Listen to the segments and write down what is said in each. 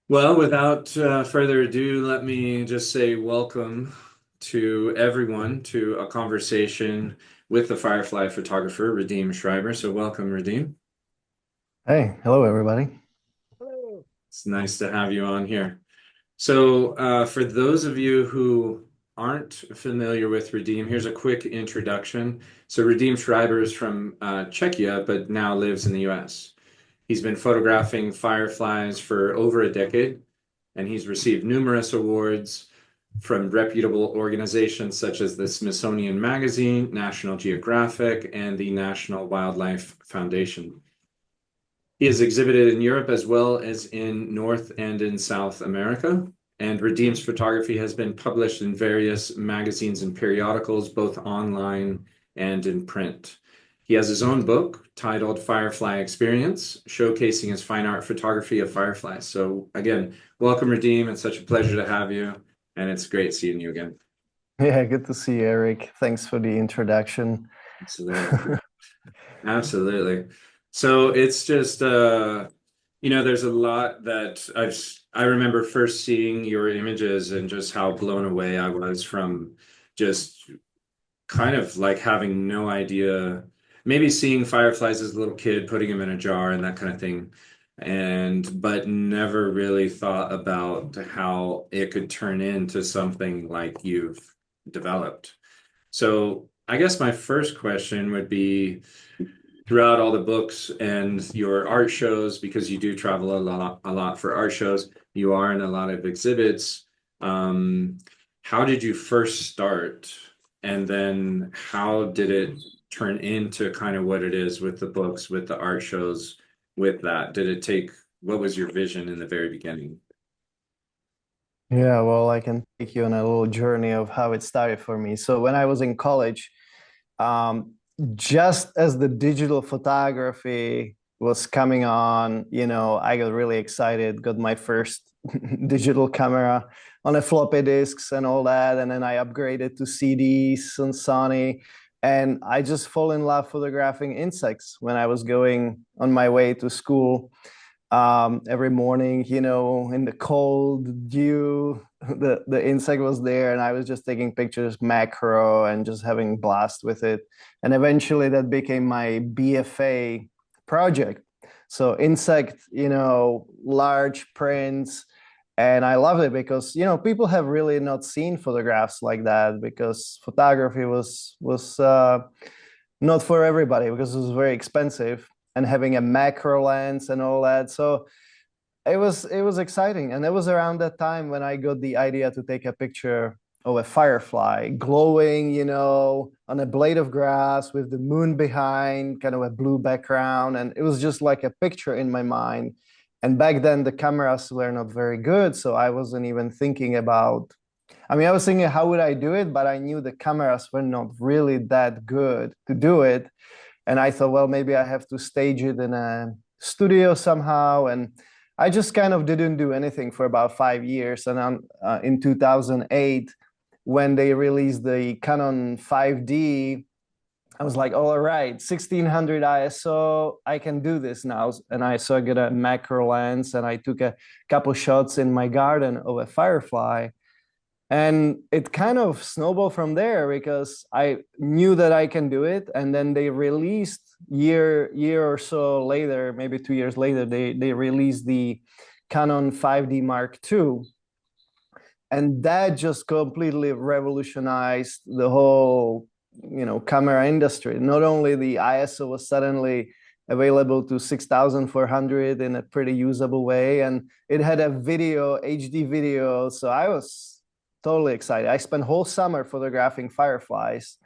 Well, without further ado, let me just say welcome to everyone to a conversation with the Firefly photographer, Radim Schreiber. So, welcome, Radim. Hey, hello everybody. It's nice to have you on here. So, for those of you who aren't familiar with Radim, here's a quick introduction. So, Radim Schreiber is from Czechia, but now lives in the US. He's been photographing fireflies for over a decade, and he's received numerous awards from reputable organizations such as the Smithsonian Magazine, National Geographic, and the National Wildlife Foundation. He has exhibited in Europe as well as in North and in South America. And Redeem's photography has been published in various magazines and periodicals, both online and in print. He has his own book titled Firefly Experience, showcasing his fine art photography of fireflies. So, again, welcome, Redeem. It's such a pleasure to have you, and it's great seeing you again. Yeah, good to see you, Eric. Thanks for the introduction. Absolutely. Absolutely. So it's just there's a lot that I remember first seeing your images and just how blown away I was from just kind of like having no idea, maybe seeing fireflies as a little kid, putting them in a jar and that kind of thing. And but never really thought about how it could turn into something like you've developed. So I guess my first question would be throughout all the books and your art shows, because you do travel a lot for art shows, you are in a lot of exhibits. Um, how did you first start? And then how did it turn into kind of what it is with the books, with the art shows, with that? What was your vision in the very beginning? Yeah, well, I can take you on a little journey of how it started for me. So when I was in college, um, just as the digital photography was coming on, I got really excited, got my first digital camera on a floppy disks and all that. And then I upgraded to CDs and Sony. And I just fall in love photographing insects when I was going on my way to school every morning, in the cold dew, the insect was there, and I was just taking pictures macro and just having blast with it. And eventually that became my BFA project. So insect, large prints. And I love it because, people have really not seen photographs like that because photography was not for everybody because it was very expensive and having a macro lens and all that. So it was exciting. And it was around that time when I got the idea to take a picture of a firefly glowing, on a blade of grass with the moon behind, kind of a blue background. And it was just like a picture in my mind. And back then the cameras were not very good. So I wasn't even thinking about, I was thinking, how would I do it? But I knew the cameras were not really that good to do it. And I thought, well, maybe I have to stage it in a studio somehow. And I just kind of didn't do anything for about 5 years. And in 2008, when they released the Canon 5D, I was like, all right, 1600 ISO, I can do this now. And I got a macro lens and I took a couple shots in my garden of a firefly. And it kind of snowballed from there because I knew that I can do it. And then they released year or so later, maybe 2 years later, they released the Canon 5D Mark II. And that just completely revolutionized the whole, camera industry. Not only the ISO was suddenly available to 6400 in a pretty usable way, and it had a video, HD video. So I was totally excited. I spent whole summer photographing fireflies.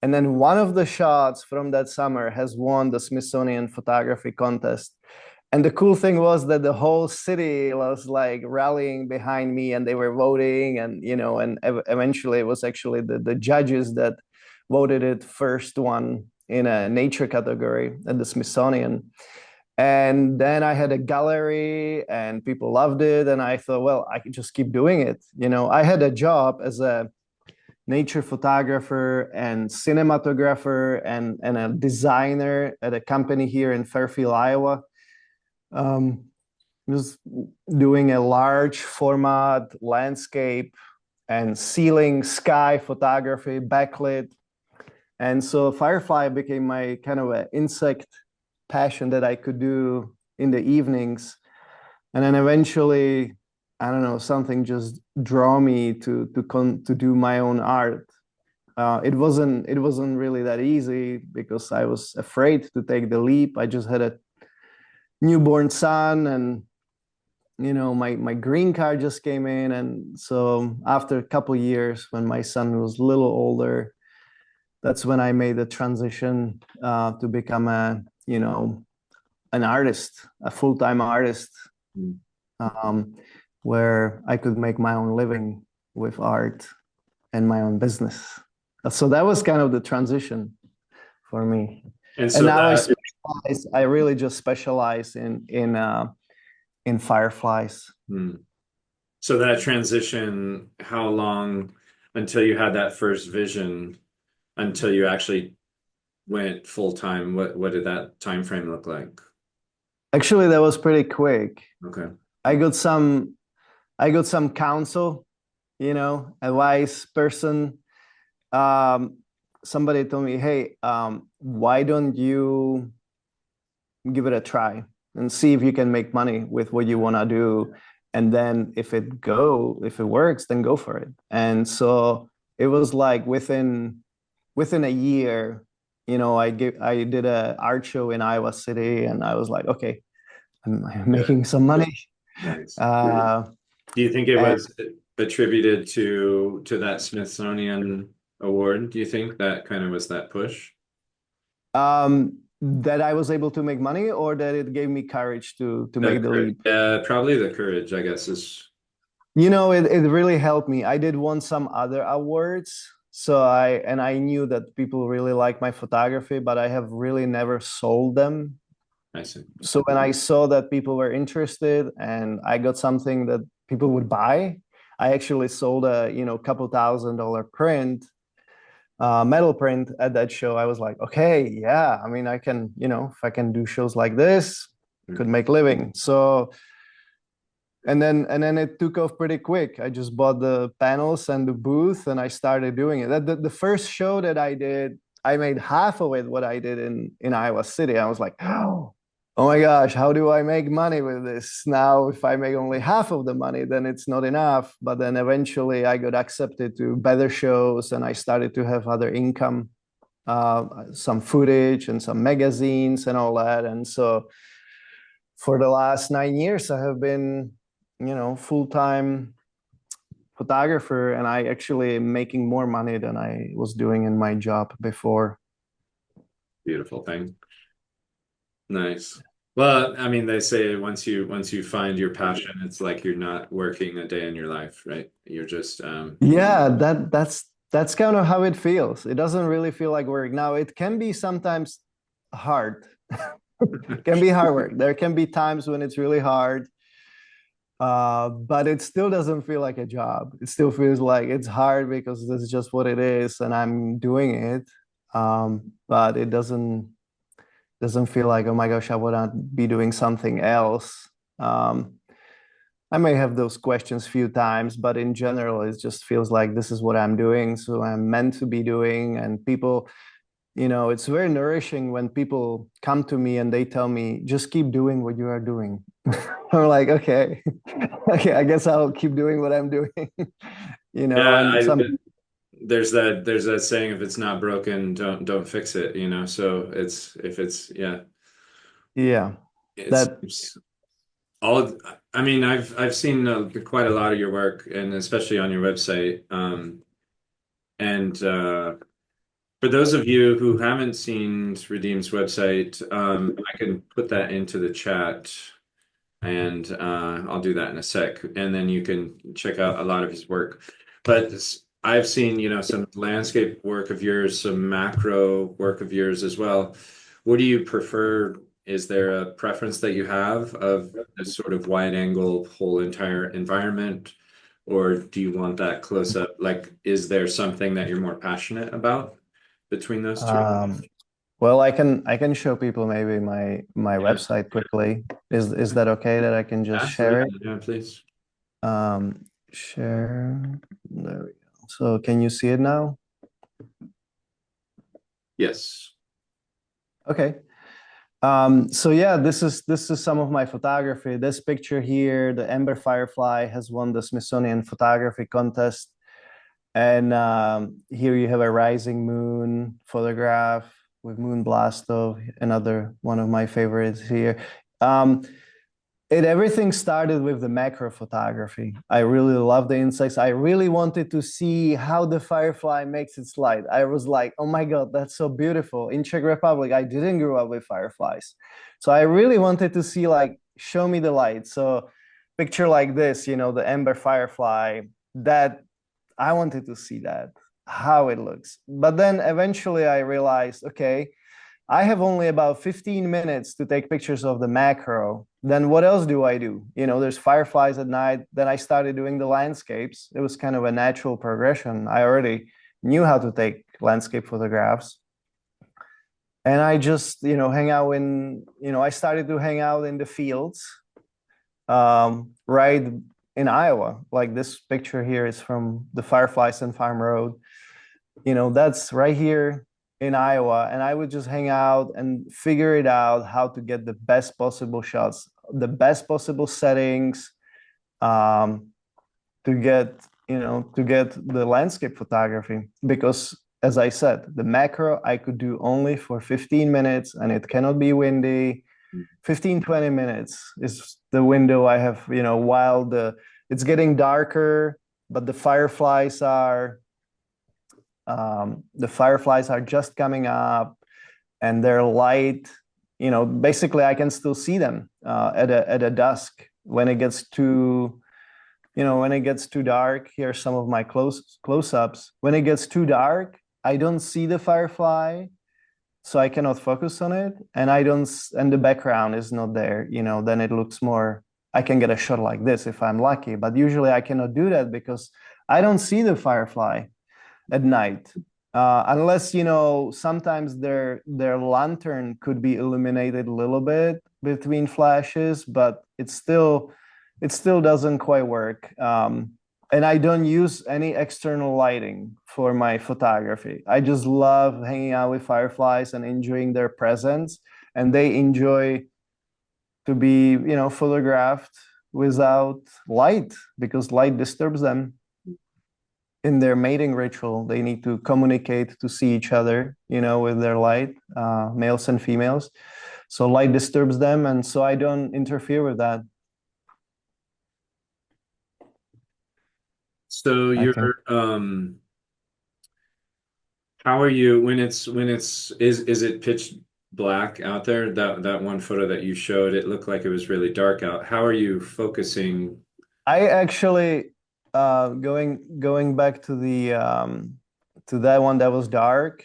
And then one of the shots from that summer has won the Smithsonian photography contest. And the cool thing was that the whole city was like rallying behind me and they were voting. And, and eventually it was actually the judges that voted it first one in a nature category at the Smithsonian. And then I had a gallery and people loved it. And I thought, well, I could just keep doing it. I had a job as a nature photographer and cinematographer and a designer at a company here in Fairfield, Iowa. Um, just doing a large format landscape and ceiling sky photography, backlit. And so Firefly became my kind of an insect passion that I could do in the evenings. And then eventually, I don't know, something just draw me to do my own art. It wasn't really that easy because I was afraid to take the leap. I just had a newborn son, and my green card just came in, and so after a couple years, when my son was a little older, that's when I made the transition to become an artist, a full-time artist, Mm. um, where I could make my own living with art and my own business. So that was kind of the transition for me. And And so now that, I really just specialize in fireflies. hmm. So that transition, how long until you had that first vision, until you actually went full time? What did that time frame look like? Actually, that was pretty quick. Okay. I got some I got some counsel, advice person. Um, Somebody told me, hey, why don't you give it a try and see if you can make money with what you want to do, and then if it works, then go for it. And so it was like within a year, I did a art show in Iowa City, and I was like, okay, I'm Good. making some money. Nice. uh Do you think it and was attributed to that Smithsonian award? Do you think that kind of was that push? that I was able to make money, or that it gave me courage to The make the courage, leap. yeah, probably the courage, I guess, is It really helped me. I did won some other awards. So I knew that people really like my photography, but I have really never sold them. I see. So when I saw that people were interested and I got something that people would buy, I actually sold a, couple $1,000 print, metal print at that show. I was like, okay, yeah, I mean, I can, if I can do shows like this, could make living. So and then it took off pretty quick. I just bought the panels and the booth, and I started doing it. The first show that I did, I made half of it what I did in Iowa City. I was like, oh my gosh, how do I make money with this? Now, if I make only half of the money, then it's not enough. But then eventually I got accepted to better shows, and I started to have other income, some footage and some magazines and all that. And so for the last 9 years, I have been, full-time photographer, and I actually am making more money than I was doing in my job before. Beautiful thing. Nice. Well, I mean, they say once you find your passion, it's like you're not working a day in your life, right? You're just Yeah, that's kind of how it feels. It doesn't really feel like work. Now, it can be sometimes hard. It can be hard work. There can be times when it's really hard, but it still doesn't feel like a job. It still feels like it's hard because this is just what it is, and I'm doing it. But it doesn't feel like, oh my gosh, I want to be doing something else. Um, I may have those questions a few times, but in general, it just feels like this is what I'm doing, so I'm meant to be doing. And people, it's very nourishing when people come to me and they tell me, just keep doing what you are doing. I'm like, okay, okay, I guess I'll keep doing what I'm doing. yeah, And some, there's that saying, if it's not broken, don't fix it, So it's if it's yeah, yeah, it's that, all I mean, I've seen quite a lot of your work, and especially on your website. And For those of you who haven't seen Radim's website, I can put that into the chat, and I'll do that in a sec, and then you can check out a lot of his work. But I've seen, some landscape work of yours, some macro work of yours as well. What do you prefer? Is there a preference that you have of this sort of wide angle whole entire environment, or do you want that close up? Like, is there something that you're more passionate about between those two? um, Well, I can show people maybe my Yeah, website quickly. Is that okay that I can just share it? absolutely. Yeah, please. Share. There we go. So can you see it now? Yes. Okay. So yeah, this is some of my photography. This picture here, the Ember Firefly, has won the Smithsonian photography contest. And here you have a rising moon photograph with moon blasto, another one of my favorites here. Um, everything started with the macro photography. I really love the insects. I really wanted to see how the firefly makes its light. I was like, oh my God, that's so beautiful. In Czech Republic, I didn't grow up with fireflies. So I really wanted to see, like, show me the light. So picture like this, the ember firefly, that I wanted to see that, how it looks. But then eventually I realized, okay, I have only about 15 minutes to take pictures of the macro. Then what else do I do? There's fireflies at night. Then I started doing the landscapes. It was kind of a natural progression. I already knew how to take landscape photographs. And I just, I started to hang out in the fields, right in Iowa. Like this picture here is from the Fireflies and Farm Road. That's right here in Iowa. And I would just hang out and figure it out how to get the best possible shots, the best possible settings, um, to get the landscape photography. Because as I said, the macro I could do only for 15 minutes and it cannot be windy. 15-20 minutes is the window I have, while it's getting darker, but the fireflies are just coming up and they're light. Basically I can still see them at a dusk when it gets too dark. Here are some of my close-ups. When it gets too dark, I don't see the firefly, so I cannot focus on it, and the background is not there. Then it looks more. I can get a shot like this if I'm lucky, but usually I cannot do that because I don't see the firefly at night, unless sometimes their lantern could be illuminated a little bit between flashes, but it still doesn't quite work. And I don't use any external lighting for my photography. I just love hanging out with fireflies and enjoying their presence, and they enjoy to be photographed without light because light disturbs them in their mating ritual. They need to communicate to see each other, with their light, males and females. So light disturbs them, and so I don't interfere with that. So I can. you're how are you is it pitch black out there? That one photo that you showed, it looked like it was really dark out. How are you focusing? I actually, going back to that one that was dark.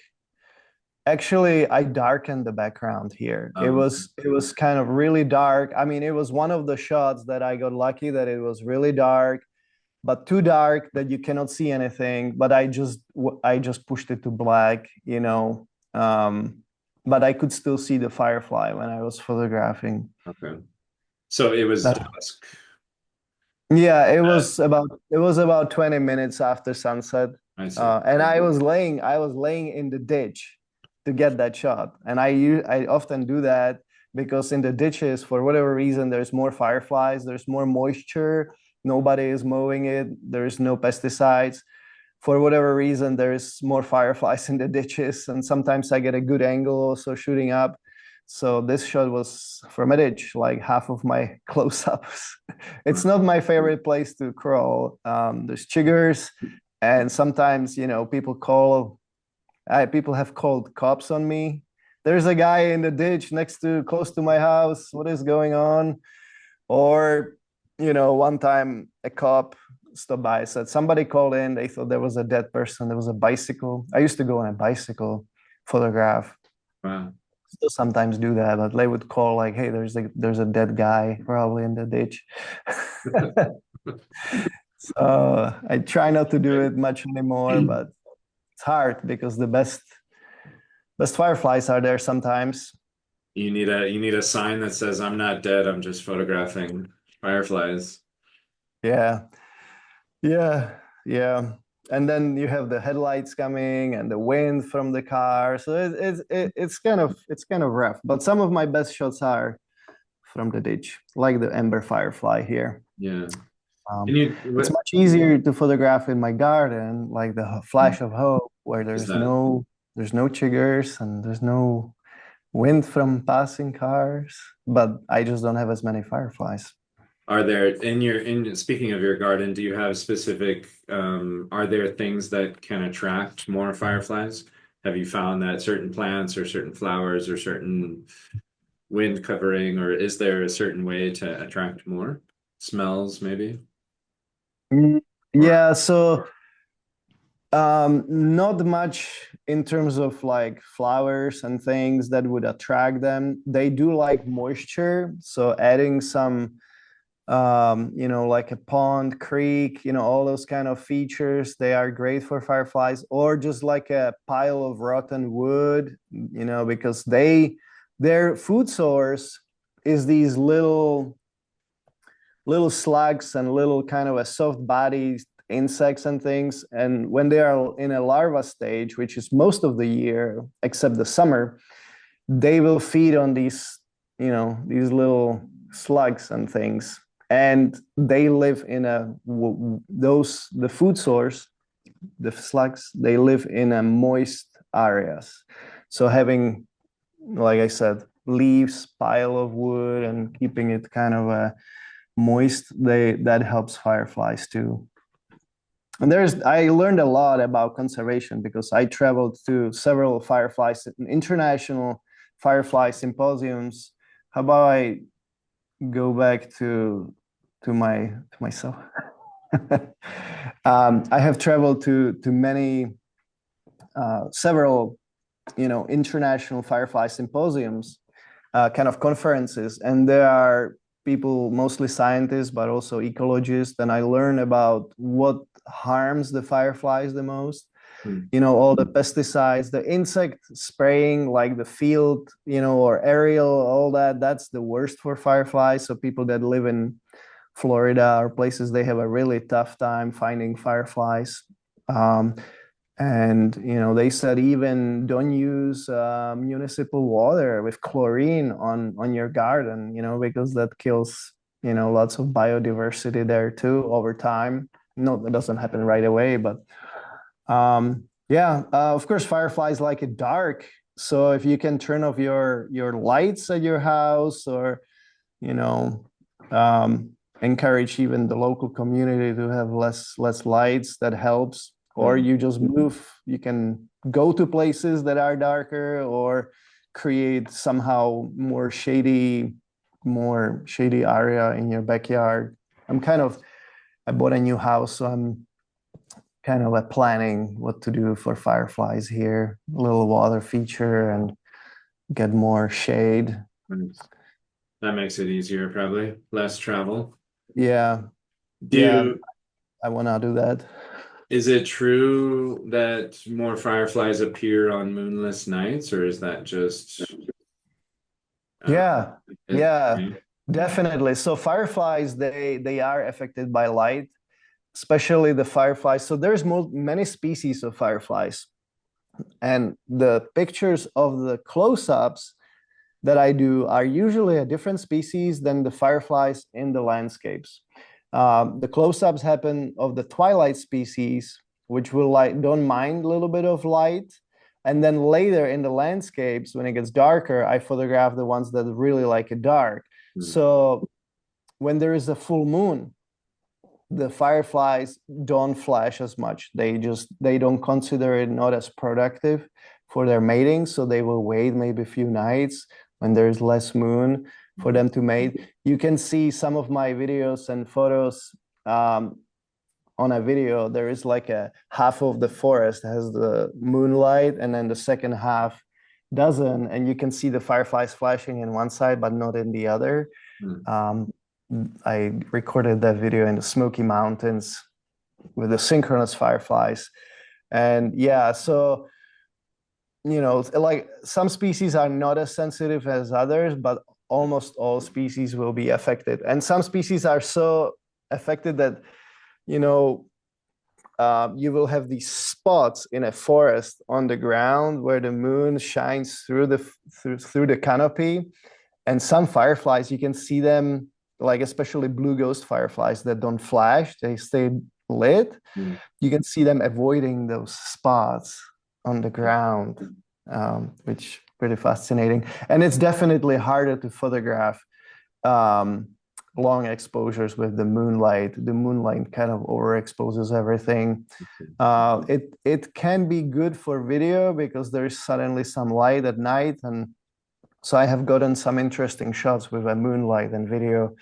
Actually, I darkened the background here. It Um, was it was kind of really dark. I mean, it was one of the shots that I got lucky that it was really dark, but too dark that you cannot see anything. But I just pushed it to black, but I could still see the firefly when I was photographing. okay. So it was That dusk. Yeah, it Uh, was about 20 minutes after sunset. I see. And I was laying in the ditch to get that shot. And I often do that because in the ditches, for whatever reason, there's more fireflies, there's more moisture, nobody is mowing it, there's no pesticides. For whatever reason, there's more fireflies in the ditches, and sometimes I get a good angle also shooting up. So this shot was from a ditch, like half of my close-ups. It's not my favorite place to crawl. There's chiggers, and sometimes people have called cops on me. There's a guy in the ditch close to my house. What is going on? Or, one time a cop stopped by, said somebody called in. They thought there was a dead person. There was a bicycle. I used to go on a bicycle photograph. Wow. Still sometimes do that, but they would call like, "Hey, there's a dead guy probably in the ditch." So I try not to do it much anymore, but it's hard because best fireflies are there sometimes. You need a sign that says I'm not dead, I'm just photographing fireflies. Yeah, yeah, yeah. And then you have the headlights coming and the wind from the car. So it's kind of rough. But some of my best shots are from the ditch, like the ember firefly here. Yeah. Can Um, you it's what much easier to photograph in my garden, like the flash of hope, where is that? there's no triggers and there's no wind from passing cars. But I just don't have as many fireflies. Are there in speaking of your garden, do you have specific are there things that can attract more fireflies? Have you found that certain plants or certain flowers or certain wind covering, or is there a certain way to attract more? Smells, maybe? Mm, Or Yeah, so not much in terms of like flowers and things that would attract them. They do like moisture, so adding some like a pond, creek, all those kind of features, they are great for fireflies, or just like a pile of rotten wood, because their food source is these little slugs and little kind of a soft bodied insects and things. And when they are in a larva stage, which is most of the year except the summer, they will feed on these little slugs and things. And they live in the food source, the slugs, they live in a moist areas. So having, like I said, leaves, pile of wood, and keeping it kind of a moist, that helps fireflies too. And I learned a lot about conservation because I traveled to several fireflies, international firefly symposiums. How about I go back to myself? I have traveled to many several international firefly symposiums, kind of conferences, and there are people, mostly scientists, but also ecologists, and I learn about what harms the fireflies the most. hmm. All the pesticides, the insect spraying, like the field, or aerial, all that's the worst for fireflies. So people that live in Florida or places, they have a really tough time finding fireflies. Um, and they said even don't use municipal water with chlorine on your garden, because that kills lots of biodiversity there too over time. No, that doesn't happen right away, but yeah, of course, fireflies like it dark. So if you can turn off your lights at your house, or you know, encourage even the local community to have less lights, that helps. Or Hmm. you just move. You can go to places that are darker, or create somehow more shady area in your backyard. I bought a new house, so I'm kind of planning what to do for fireflies here. A little water feature and get more shade. Nice. That makes it easier, probably. Less travel. Yeah, Do yeah, you, I want to do that. is it true that more fireflies appear on moonless nights, or is that just uh, Yeah, it? yeah, definitely. So fireflies, they are affected by light, especially the fireflies. So there's many species of fireflies, and the pictures of the close-ups that I do are usually a different species than the fireflies in the landscapes. The close-ups happen of the twilight species, which will don't mind a little bit of light. And then later in the landscapes, when it gets darker, I photograph the ones that really like it dark. Hmm. So when there is a full moon, the fireflies don't flash as much. They don't consider it not as productive for their mating, so they will wait maybe a few nights when there's less moon for them to mate. You can see some of my videos and photos. On a video, there is like a half of the forest has the moonlight, and then the second half doesn't, and you can see the fireflies flashing in one side but not in the other. Hmm. um, I recorded that video in the Smoky Mountains with the synchronous fireflies. And yeah, so like some species are not as sensitive as others, but almost all species will be affected. And some species are so affected that, you know, you will have these spots in a forest on the ground where the moon shines through the canopy. And some fireflies, you can see them, like especially blue ghost fireflies that don't flash, they stay lit. Mm. You can see them avoiding those spots on the ground, which pretty fascinating. And it's definitely harder to photograph um, long exposures with the moonlight. The moonlight kind of overexposes everything. It can be good for video because there is suddenly some light at night, and so I have gotten some interesting shots with a moonlight and video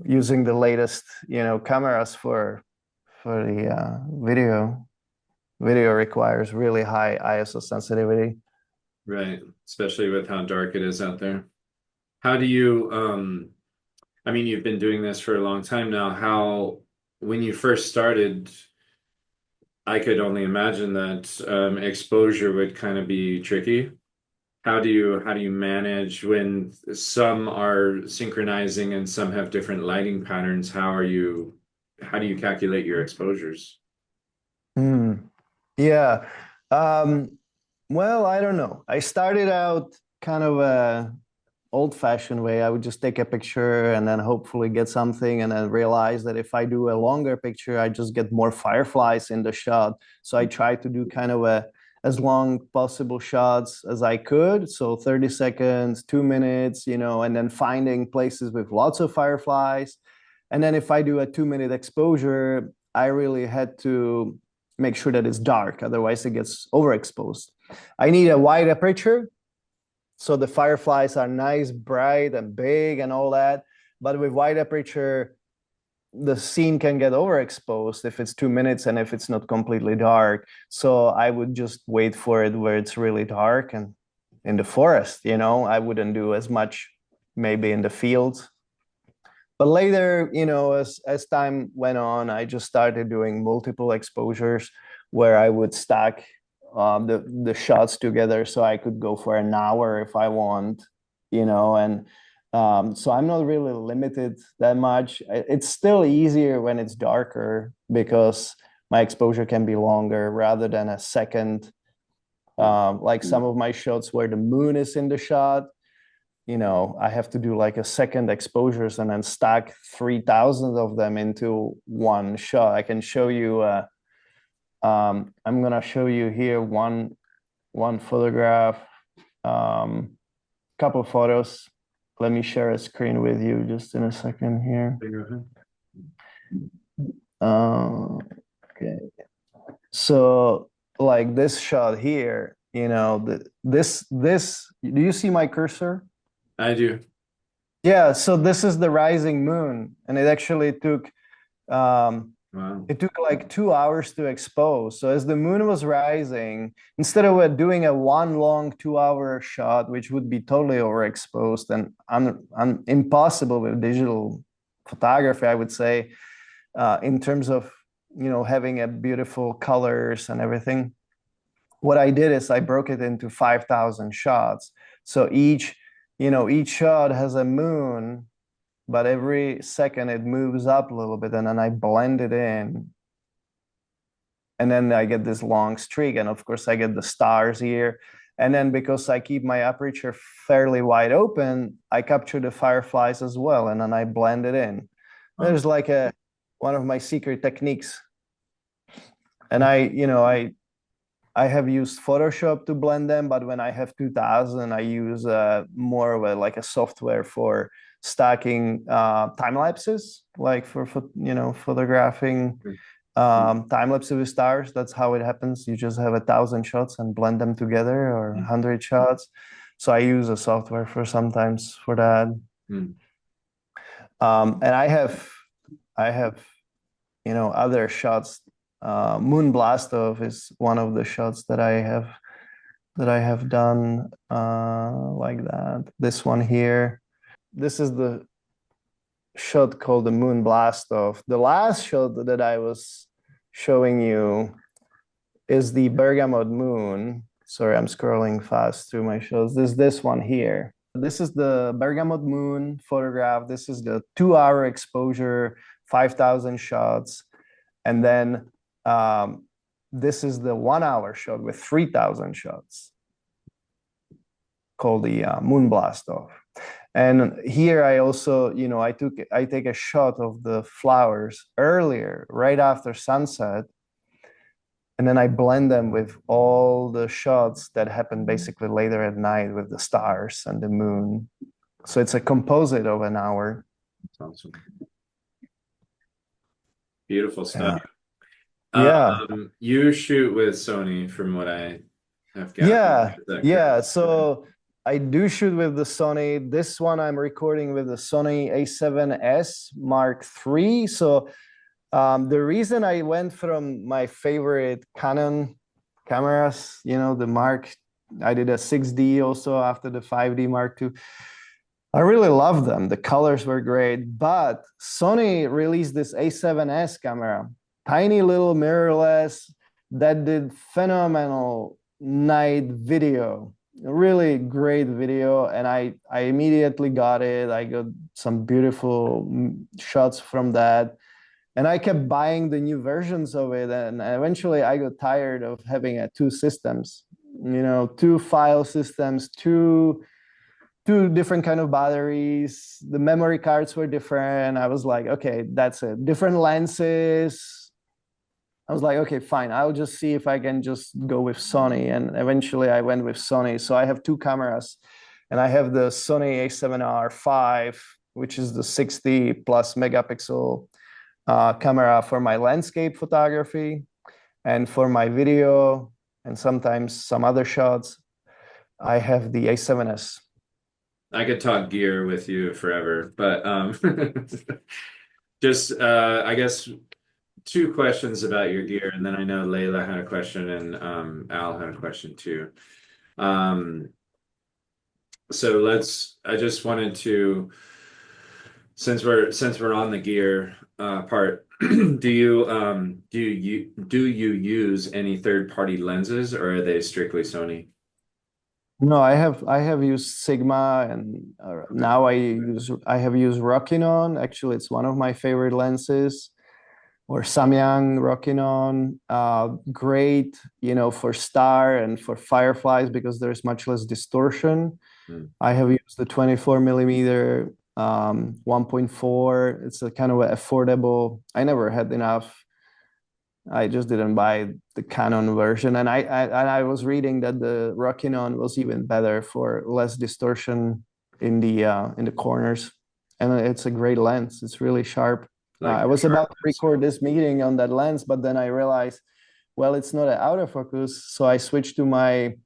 using the latest, cameras for the video. Video requires really high ISO sensitivity. Right. Especially with how dark it is out there. How do you, I mean, you've been doing this for a long time now. When you first started, I could only imagine that exposure would kind of be tricky. How do you manage when some are synchronizing and some have different lighting patterns? How do you calculate your exposures? Hmm. Yeah. Um, well, I don't know. I started out kind of a old-fashioned way. I would just take a picture and then hopefully get something, and then realize that if I do a longer picture, I just get more fireflies in the shot. So I try to do kind of a as long possible shots as I could. So 30 seconds, 2 minutes, and then finding places with lots of fireflies. And then if I do a 2 minute exposure, I really had to make sure that it's dark, otherwise it gets overexposed. I need a wide aperture, so the fireflies are nice, bright, and big, and all that. But with wide aperture, the scene can get overexposed if it's 2 minutes and if it's not completely dark. So I would just wait for it where it's really dark and in the forest. I wouldn't do as much maybe in the fields. But later, as time went on, I just started doing multiple exposures where I would stack the shots together, so I could go for an hour if I want, and so I'm not really limited that much. It's still easier when it's darker because my exposure can be longer rather than a second. Like some of my shots where the moon is in the shot, I have to do like a second exposures and then stack 3,000 of them into one shot. I can show you, I'm gonna show you here one photograph, couple photos. Let me share a screen with you just in a second here. Okay. So like this shot here, do you see my cursor? I do. Yeah, so this is the rising moon, and it actually took Wow. it took like 2 hours to expose. So as the moon was rising, instead of doing a one long 2 hour shot, which would be totally overexposed and impossible with digital photography, I would say, in terms of having a beautiful colors and everything. What I did is I broke it into 5,000 shots. So each shot has a moon, but every second it moves up a little bit, and then I blend it in. And then I get this long streak, and of course I get the stars here. And then because I keep my aperture fairly wide open, I capture the fireflies as well, and then I blend it in. Wow. There's like one of my secret techniques. And I have used Photoshop to blend them, but when I have 2000, I use more of a software for stacking time lapses, like for photographing time lapses with stars. That's how it happens. You just have 1,000 shots and blend them together, or 100 shots. So I use a software for sometimes for that. Mm. And I have other shots. Moon Blast Off is one of the shots that I have done like that. This one here. This is the shot called the Moon Blast Off. The last shot that I was showing you is the Bergamot moon. Sorry, I'm scrolling fast through my shows. This one here. This is the Bergamot Moon photograph. This is the 2-hour exposure, 5,000 shots. And then this is the 1-hour shot with 3,000 shots called the Moon Blast Off. And here I also, I take a shot of the flowers earlier, right after sunset. And then I blend them with all the shots that happen basically later at night with the stars and the moon. So it's a composite of an hour. That's awesome. Beautiful stuff. Yeah. You shoot with Sony from what I have Yeah. gathered. Yeah. So I do shoot with the Sony. This one I'm recording with the Sony A7S Mark III. So the reason I went from my favorite Canon cameras, I did a 6D also after the 5D Mark II. I really love them. The colors were great, but Sony released this A7S camera, tiny little mirrorless that did phenomenal night video, really great video. And I immediately got it. I got some beautiful shots from that. And I kept buying the new versions of it. And eventually I got tired of having two systems, two file systems, two different kind of batteries. The memory cards were different. I was like, okay, that's it. Different lenses. I was like, okay, fine. I'll just see if I can just go with Sony. And eventually I went with Sony. So I have two cameras. And I have the Sony A7R5, which is the 60 plus megapixel camera for my landscape photography. And for my video and sometimes some other shots, I have the A7S. I could talk gear with you forever, but just I guess two questions about your gear, and then I know Layla had a question and Al had a question too. So I just wanted to, since we're on the gear part, do you use any third-party lenses, or are they strictly Sony? No, I have used Sigma, and now I have used Rokinon. Actually, it's one of my favorite lenses, or Samyang Rokinon. Great, for star and for fireflies because there's much less distortion. I have used the 24 millimeter 1.4. It's a kind of affordable. I never had enough. I just didn't buy the Canon version, and I was reading that the Rokinon was even better for less distortion in the corners, and it's a great lens. It's really sharp. I was about to record this meeting on that lens, but then I realized, well, it's not an autofocus, so I switched to my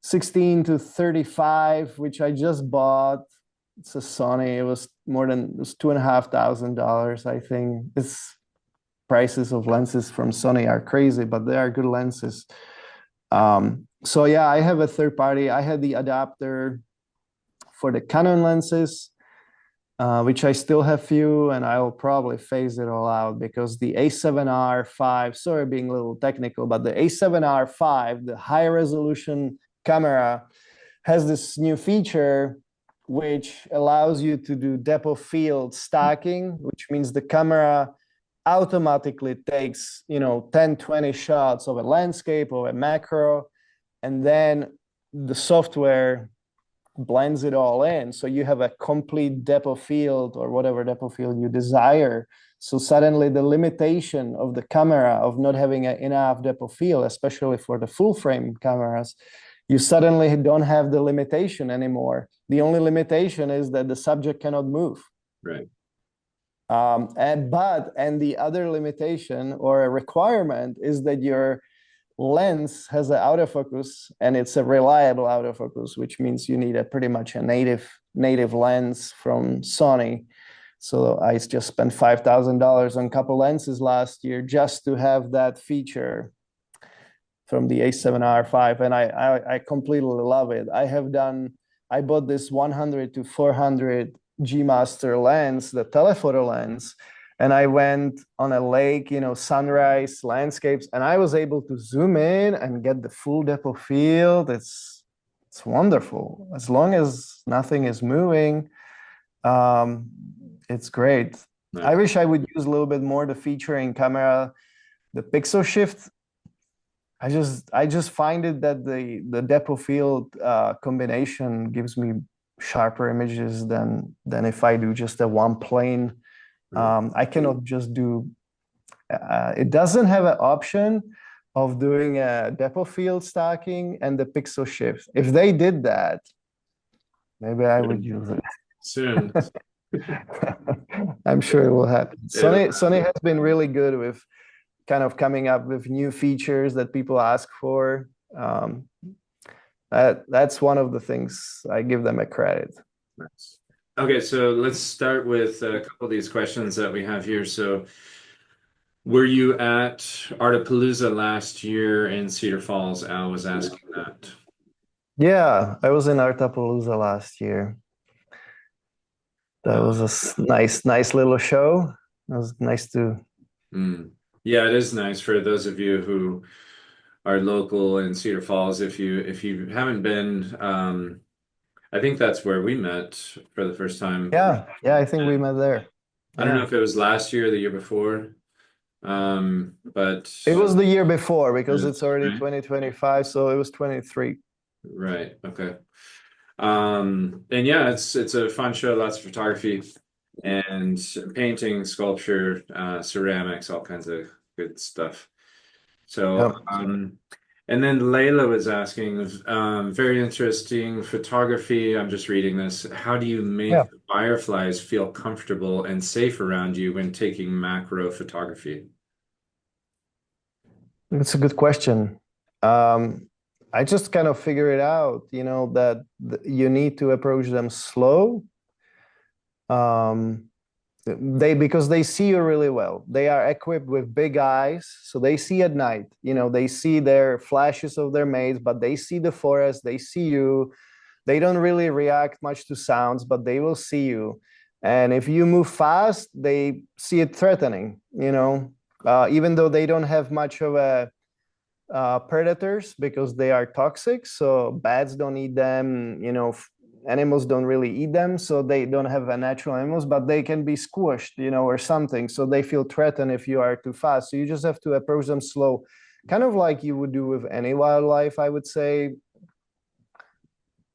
16 to 35, which I just bought. It's a Sony. It was $2,500, I think. It's prices of lenses from Sony are crazy, but they are good lenses. So yeah, I have a third party. I had the adapter for the Canon lenses, which I still have few, and I will probably phase it all out because the A7R5, sorry being a little technical, but the A7R5, the high resolution camera, has this new feature which allows you to do depth of field stacking, which means the camera automatically takes 10 20 shots of a landscape or a macro, and then the software blends it all in, so you have a complete depth of field or whatever depth of field you desire. So suddenly the limitation of the camera of not having enough depth of field, especially for the full frame cameras, you suddenly don't have the limitation anymore. The only limitation is that the subject cannot move. Right. And the other limitation or a requirement is that your lens has an autofocus, and it's a reliable autofocus, which means you need pretty much a native lens from Sony. So I just spent $5,000 on a couple lenses last year just to have that feature from the A7R5, and I completely love it. I bought this 100 to 400 G Master lens, the telephoto lens, and I went on a lake, sunrise, landscapes, and I was able to zoom in and get the full depth of field. It's wonderful. As long as nothing is moving, um, it's great. I Nice. wish I would use a little bit more the feature in camera, the pixel shift. I just find it that the depth of field combination gives me sharper images than if I do just a one plane. Right. I cannot just do. It doesn't have an option of doing a depth of field stacking and the pixel shift. If they did that, maybe I would use it. Soon. I'm sure it will happen. It'll- Sony has been really good with kind of coming up with new features that people ask for. That's one of the things I give them a credit. Nice. Okay, so let's start with a couple of these questions that we have here. So, were you at Artapalooza last year in Cedar Falls? Al was asking that. Yeah, I was in Artapalooza last year. That was a nice little show. It was nice to. Yeah, it is nice for those of you who are local in Cedar Falls. If you haven't been, I think that's where we met for the first time. Yeah, I think we met there. I don't know if it was last year or the year before, but It was the year before because it's already right. 2025, so it was 23. Right. Okay. And yeah, it's a fun show, lots of photography and painting, sculpture, ceramics, all kinds of good stuff. So, Yeah. and then Layla was asking, very interesting photography. I'm just reading this. How do you make Yeah. the fireflies feel comfortable and safe around you when taking macro photography? It's a good question. I just kind of figure it out, that you need to approach them slow. Because they see you really well. They are equipped with big eyes, so they see at night. They see their flashes of their mates, but they see the forest, they see you. They don't really react much to sounds, but they will see you. And if you move fast, they see it threatening, even though they don't have much of a predators because they are toxic. So bats don't eat them, animals don't really eat them. So they don't have a natural animals, but they can be squished, or something. So they feel threatened if you are too fast. So you just have to approach them slow, kind of like you would do with any wildlife, I would say.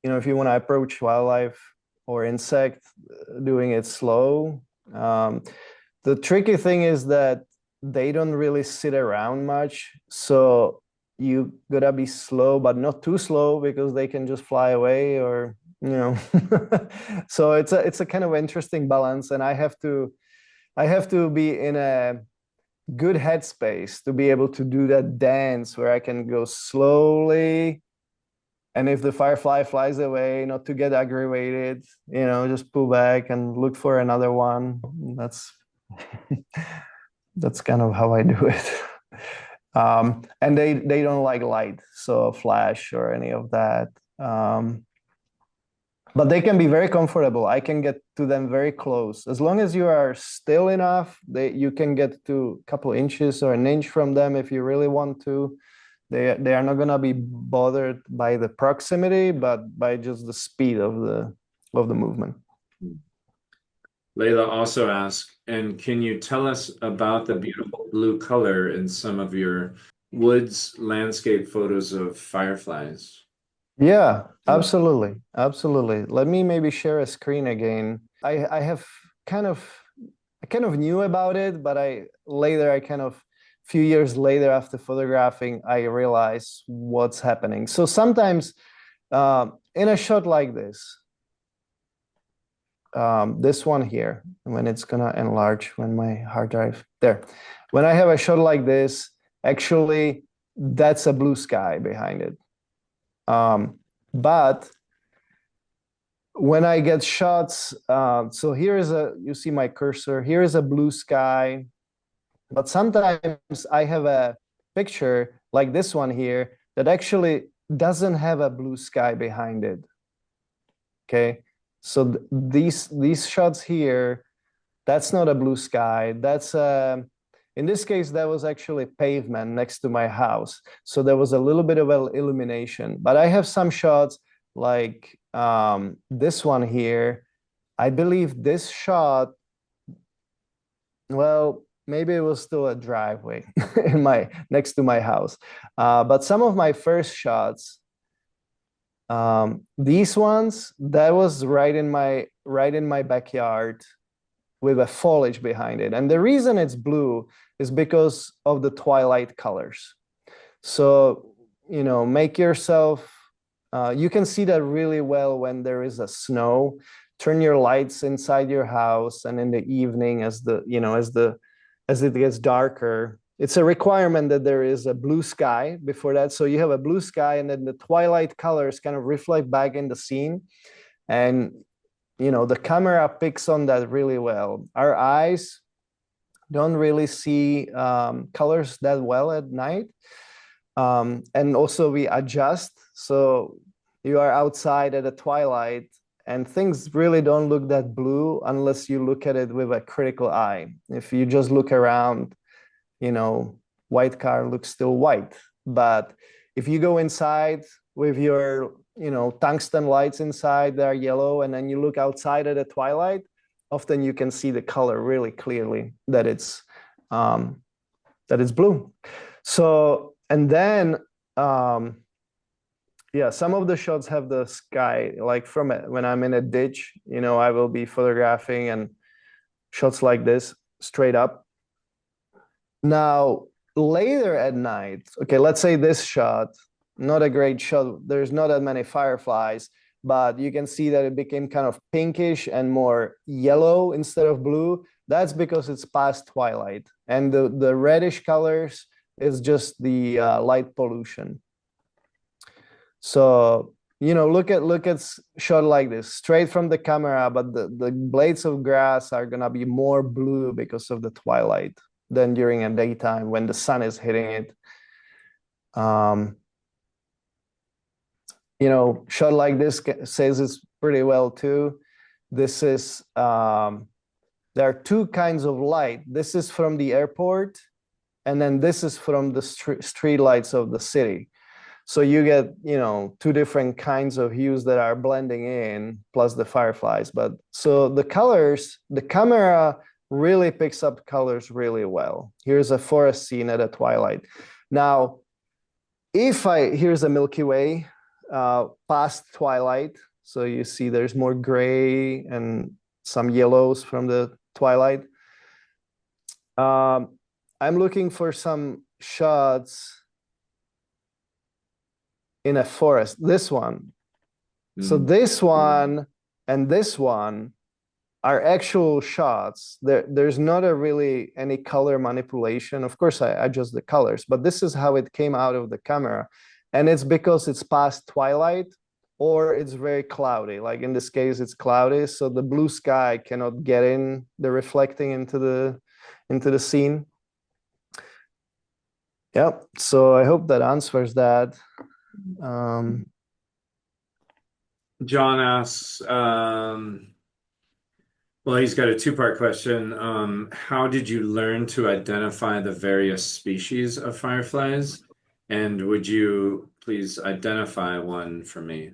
If you want to approach wildlife or insect, doing it slow. The tricky thing is that they don't really sit around much. So you gotta be slow, but not too slow because they can just fly away or, so it's a kind of interesting balance. And I have to be in a good headspace to be able to do that dance where I can go slowly. And if the firefly flies away, not to get aggravated, just pull back and look for another one. That's kind of how I do it. And they don't like light, so flash or any of that. But they can be very comfortable. I can get to them very close. As long as you are still enough, you can get to a couple inches or an inch from them if you really want to. They are not gonna be bothered by the proximity, but by just the speed of the movement. Layla also asked, and can you tell us about the beautiful blue color in some of your woods landscape photos of fireflies? Yeah, absolutely. Let me maybe share a screen again. I have kind of knew about it, but a few years later after photographing, I realized what's happening. So sometimes in a shot like this one here, when it's gonna enlarge, when my hard drive there, when I have a shot like this, actually that's a blue sky behind it. But when I get shots, so you see my cursor, here is a blue sky, but sometimes I have a picture like this one here that actually doesn't have a blue sky behind it. Okay, so these shots here, That's not a blue sky. That's in this case, that was actually pavement next to my house. So there was a little bit of illumination. But I have some shots like this one here. I believe this shot, well, maybe it was still a driveway in my next to my house. But some of my first shots, these ones, that was right in my backyard with a foliage behind it. And the reason it's blue is because of the twilight colors. So, you know, make yourself, you can see that really well when there is a snow. Turn your lights inside your house, and in the evening as it gets darker, it's a requirement that there is a blue sky before that. So you have a blue sky, and then the twilight colors kind of reflect back in the scene. And you know, the camera picks on that really well. Our eyes don't really see colors that well at night. And also we adjust. So you are outside at the twilight, and things really don't look that blue unless you look at it with a critical eye. If you just look around, you know, white car looks still white. But if you go inside with your, you know, tungsten lights inside that are yellow, and then you look outside at the twilight, often you can see the color really clearly that it's blue. So, and then yeah, some of the shots have the sky, like from it, when I'm in a ditch, you know, I will be photographing and shots like this straight up. Now, later at night, okay, let's say this shot, not a great shot. There's not that many fireflies, but you can see that it became kind of pinkish and more yellow instead of blue. That's because it's past twilight. And the reddish colors is just the light pollution. So, you know, look at shot like this, straight from the camera, but the blades of grass are gonna be more blue because of the twilight than during a daytime when the sun is hitting it. You know, shot like this says it's pretty well too. This is, there are two kinds of light. This is from the airport, and then this is from the street lights of the city. So you get, you know, two different kinds of hues that are blending in, plus the fireflies. But so the colors, the camera really picks up colors really well. Here's a forest scene at a twilight. Now, here's a Milky Way past twilight. So you see there's more gray and some yellows from the twilight. I'm looking for some shots in a forest, this one. So this one and this one are actual shots. There's not really any color manipulation. Of course, I adjust the colors, but this is how it came out of the camera. And it's because it's past twilight or it's very cloudy. Like in this case, it's cloudy. So the blue sky cannot get in the reflecting into the scene. Yep. So I hope that answers that. John asks, well, he's got a two-part question. How did you learn to identify the various species of fireflies? And would you please identify one for me?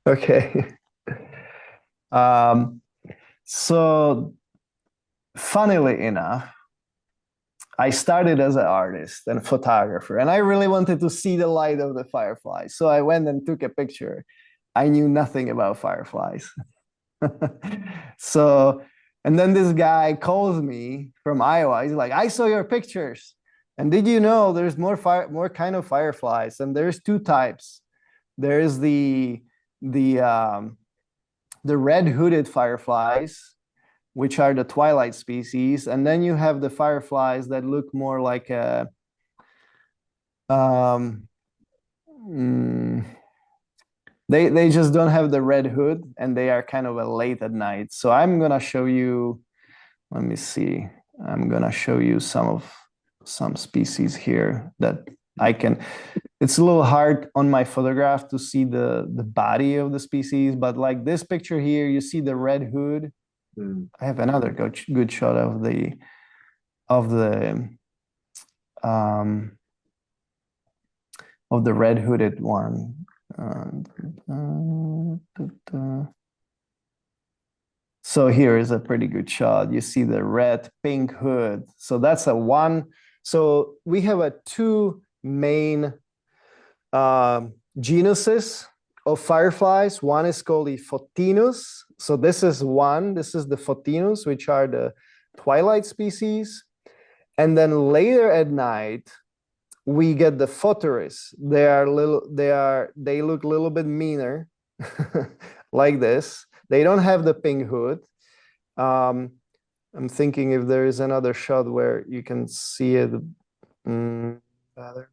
Okay. So funnily enough, I started as an artist and photographer, and I really wanted to see the light of the fireflies. So I went and took a picture. I knew nothing about fireflies. So, and then this guy calls me from Iowa. He's like, I saw your pictures. And did you know there's more kind of fireflies? And there's two types. There's the red-hooded fireflies, which are the twilight species, and then you have the fireflies that look more like a they just don't have the red hood, and they are kind of a late at night. So I'm gonna show you, let me see, I'm gonna show you some species here that I can. It's a little hard on my photograph to see the body of the species, but like this picture here, you see the red hood. Mm. I have another good shot of the um, red hooded one. So here is a pretty good shot. You see the red pink hood. So that's a one. So we have a two main genuses of fireflies. One is called the Photinus. So this is one. This is the Photinus, which are the twilight species. And then later at night, we get the Photoris. They look a little bit meaner, like this. They don't have the pink hood. I'm thinking if there is another shot where you can see it better.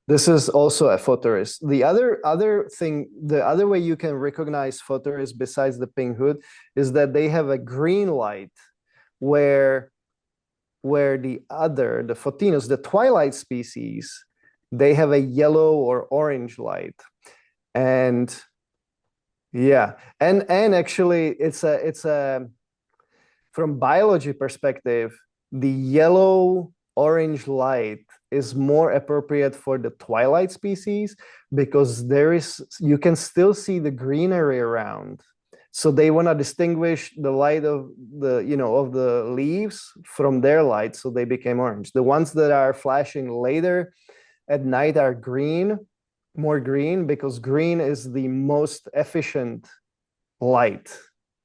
This is also a Photoris. The other way you can recognize Photoris besides the pink hood is that they have a green light, where the Photinus, the twilight species, they have a yellow or orange light. And yeah, and actually it's a from biology perspective, the yellow orange light is more appropriate for the twilight species because you can still see the greenery around. So they want to distinguish the light of the leaves from their light, so they became orange. The ones that are flashing later at night are more green, because green is the most efficient light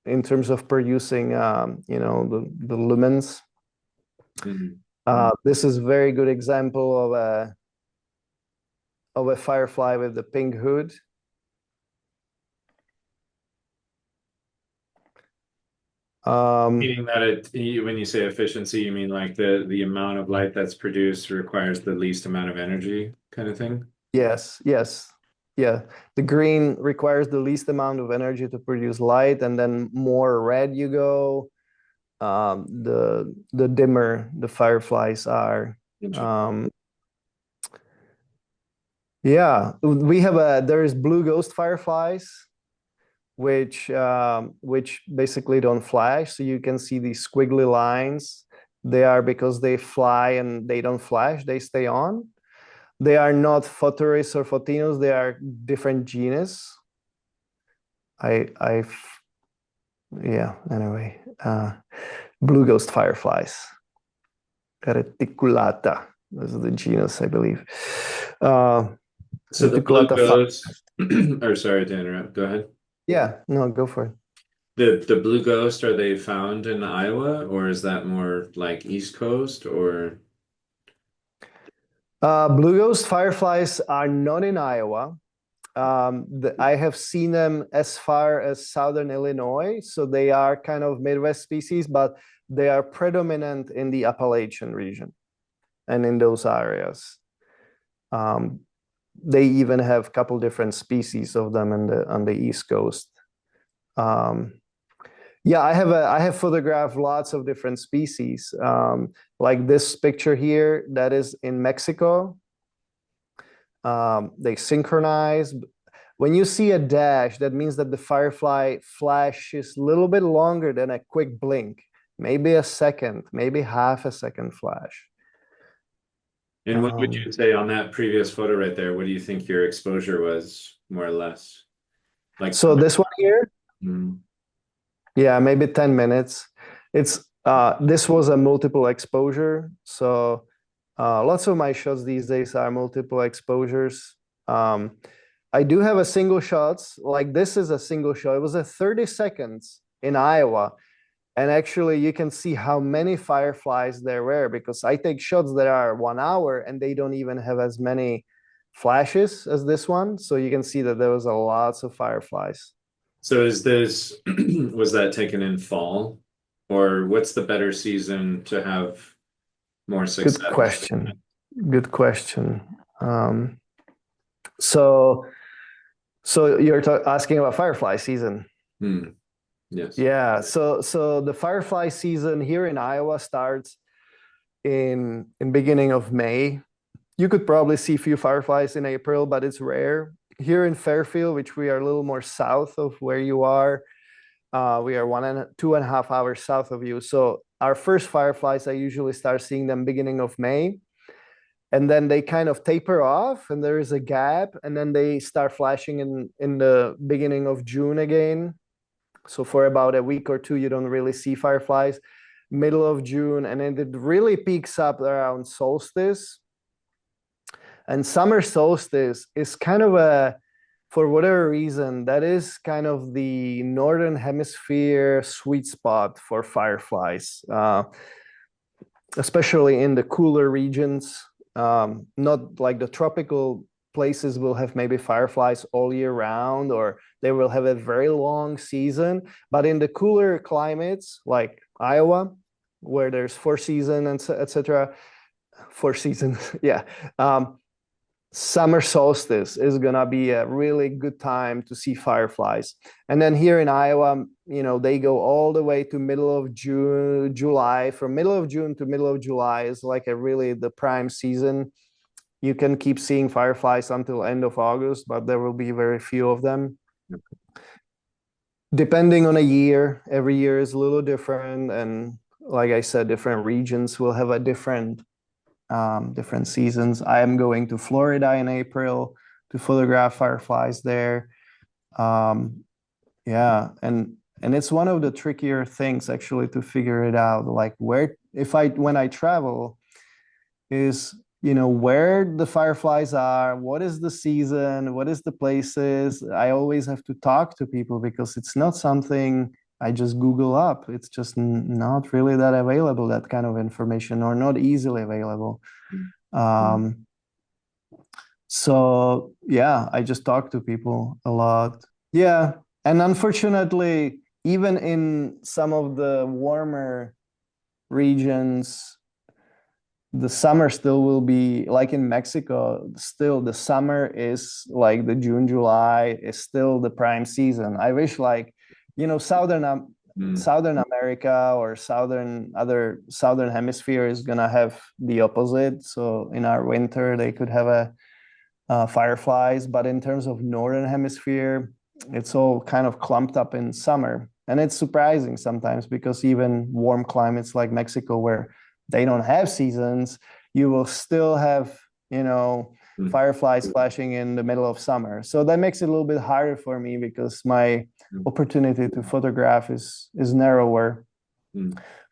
in terms of producing, the lumens. Mm-hmm. This is a very good example of a firefly with the pink hood. Meaning that when you say efficiency, you mean like the amount of light that's produced requires the least amount of energy kind of thing? Yes. Yeah. The green requires the least amount of energy to produce light, and then more red you go, the dimmer the fireflies are. Yeah, there is blue ghost fireflies, which basically don't flash. So you can see these squiggly lines. They are because they fly and they don't flash, they stay on. They are not Photoris or Photinus, they are different genus. Yeah, anyway. Blue ghost fireflies. Reticulata. This is the genus, I believe. So the blue ghost, or sorry to interrupt, go ahead. Yeah, no, go for it. The blue ghost, are they found in Iowa, or is that more like East Coast, or? Blue ghost fireflies are not in Iowa. I have seen them as far as southern Illinois, so they are kind of Midwest species, but they are predominant in the Appalachian region and in those areas. They even have a couple different species of them on the East Coast. Yeah, I have photographed lots of different species. Like this picture here, that is in Mexico. They synchronize. When you see a dash, that means that the firefly flashes a little bit longer than a quick blink, maybe a second, maybe half a second flash. And what would you say on that previous photo right there? What do you think your exposure was, more or less? Like, so this one here, yeah, maybe 10 minutes. This was a multiple exposure. So lots of my shots these days are multiple exposures. I do have a single shots, like this is a single shot. It was a 30 seconds in Iowa. And actually you can see how many fireflies there were, because I take shots that are 1 hour and they don't even have as many flashes as this one. So you can see that there was a lots of fireflies. So was that taken in fall, or what's the better season to have more success? Good question. So you're asking about firefly season. Yes. Yeah. So the firefly season here in Iowa starts in beginning of May. You could probably see a few fireflies in April, but it's rare. Here in Fairfield, which we are a little more south of where you are, We are 2.5 hours south of you. So our first fireflies, I usually start seeing them beginning of May. And then they kind of taper off and there is a gap. And then they start flashing in the beginning of June again. So for about a week or two, you don't really see fireflies. Middle of June, and then it really peaks up around solstice. And summer solstice is kind of for whatever reason, that is kind of the northern hemisphere sweet spot for fireflies, especially in the cooler regions. Not like the tropical places will have maybe fireflies all year round, or they will have a very long season. But in the cooler climates like Iowa, where there's 4 seasons, etc., 4 seasons, yeah. Summer solstice is gonna be a really good time to see fireflies. And then here in Iowa, they go all the way to middle of June, July. From middle of June to middle of July is like really the prime season. You can keep seeing fireflies until end of August, but there will be very few of them. Depending on a year, every year is a little different. And like I said, different regions will have a different seasons. I am going to Florida in April to photograph fireflies there. Yeah, and it's one of the trickier things actually to figure it out. Like when I travel, is where the fireflies are, what is the season, what is the places. I always have to talk to people because it's not something I just Google up. It's just not really that available, that kind of information, or not easily available. So yeah, I just talk to people a lot. Yeah, and unfortunately, even in some of the warmer regions, the summer still will be like in Mexico. Still, the summer is like the June, July is still the prime season. I wish Southern America or other southern hemisphere is gonna have the opposite. So in our winter they could have fireflies, but in terms of northern hemisphere, it's all kind of clumped up in summer. And it's surprising sometimes because even warm climates like Mexico, where they don't have seasons, you will still have fireflies flashing in the middle of summer. So that makes it a little bit harder for me because my opportunity to photograph is narrower.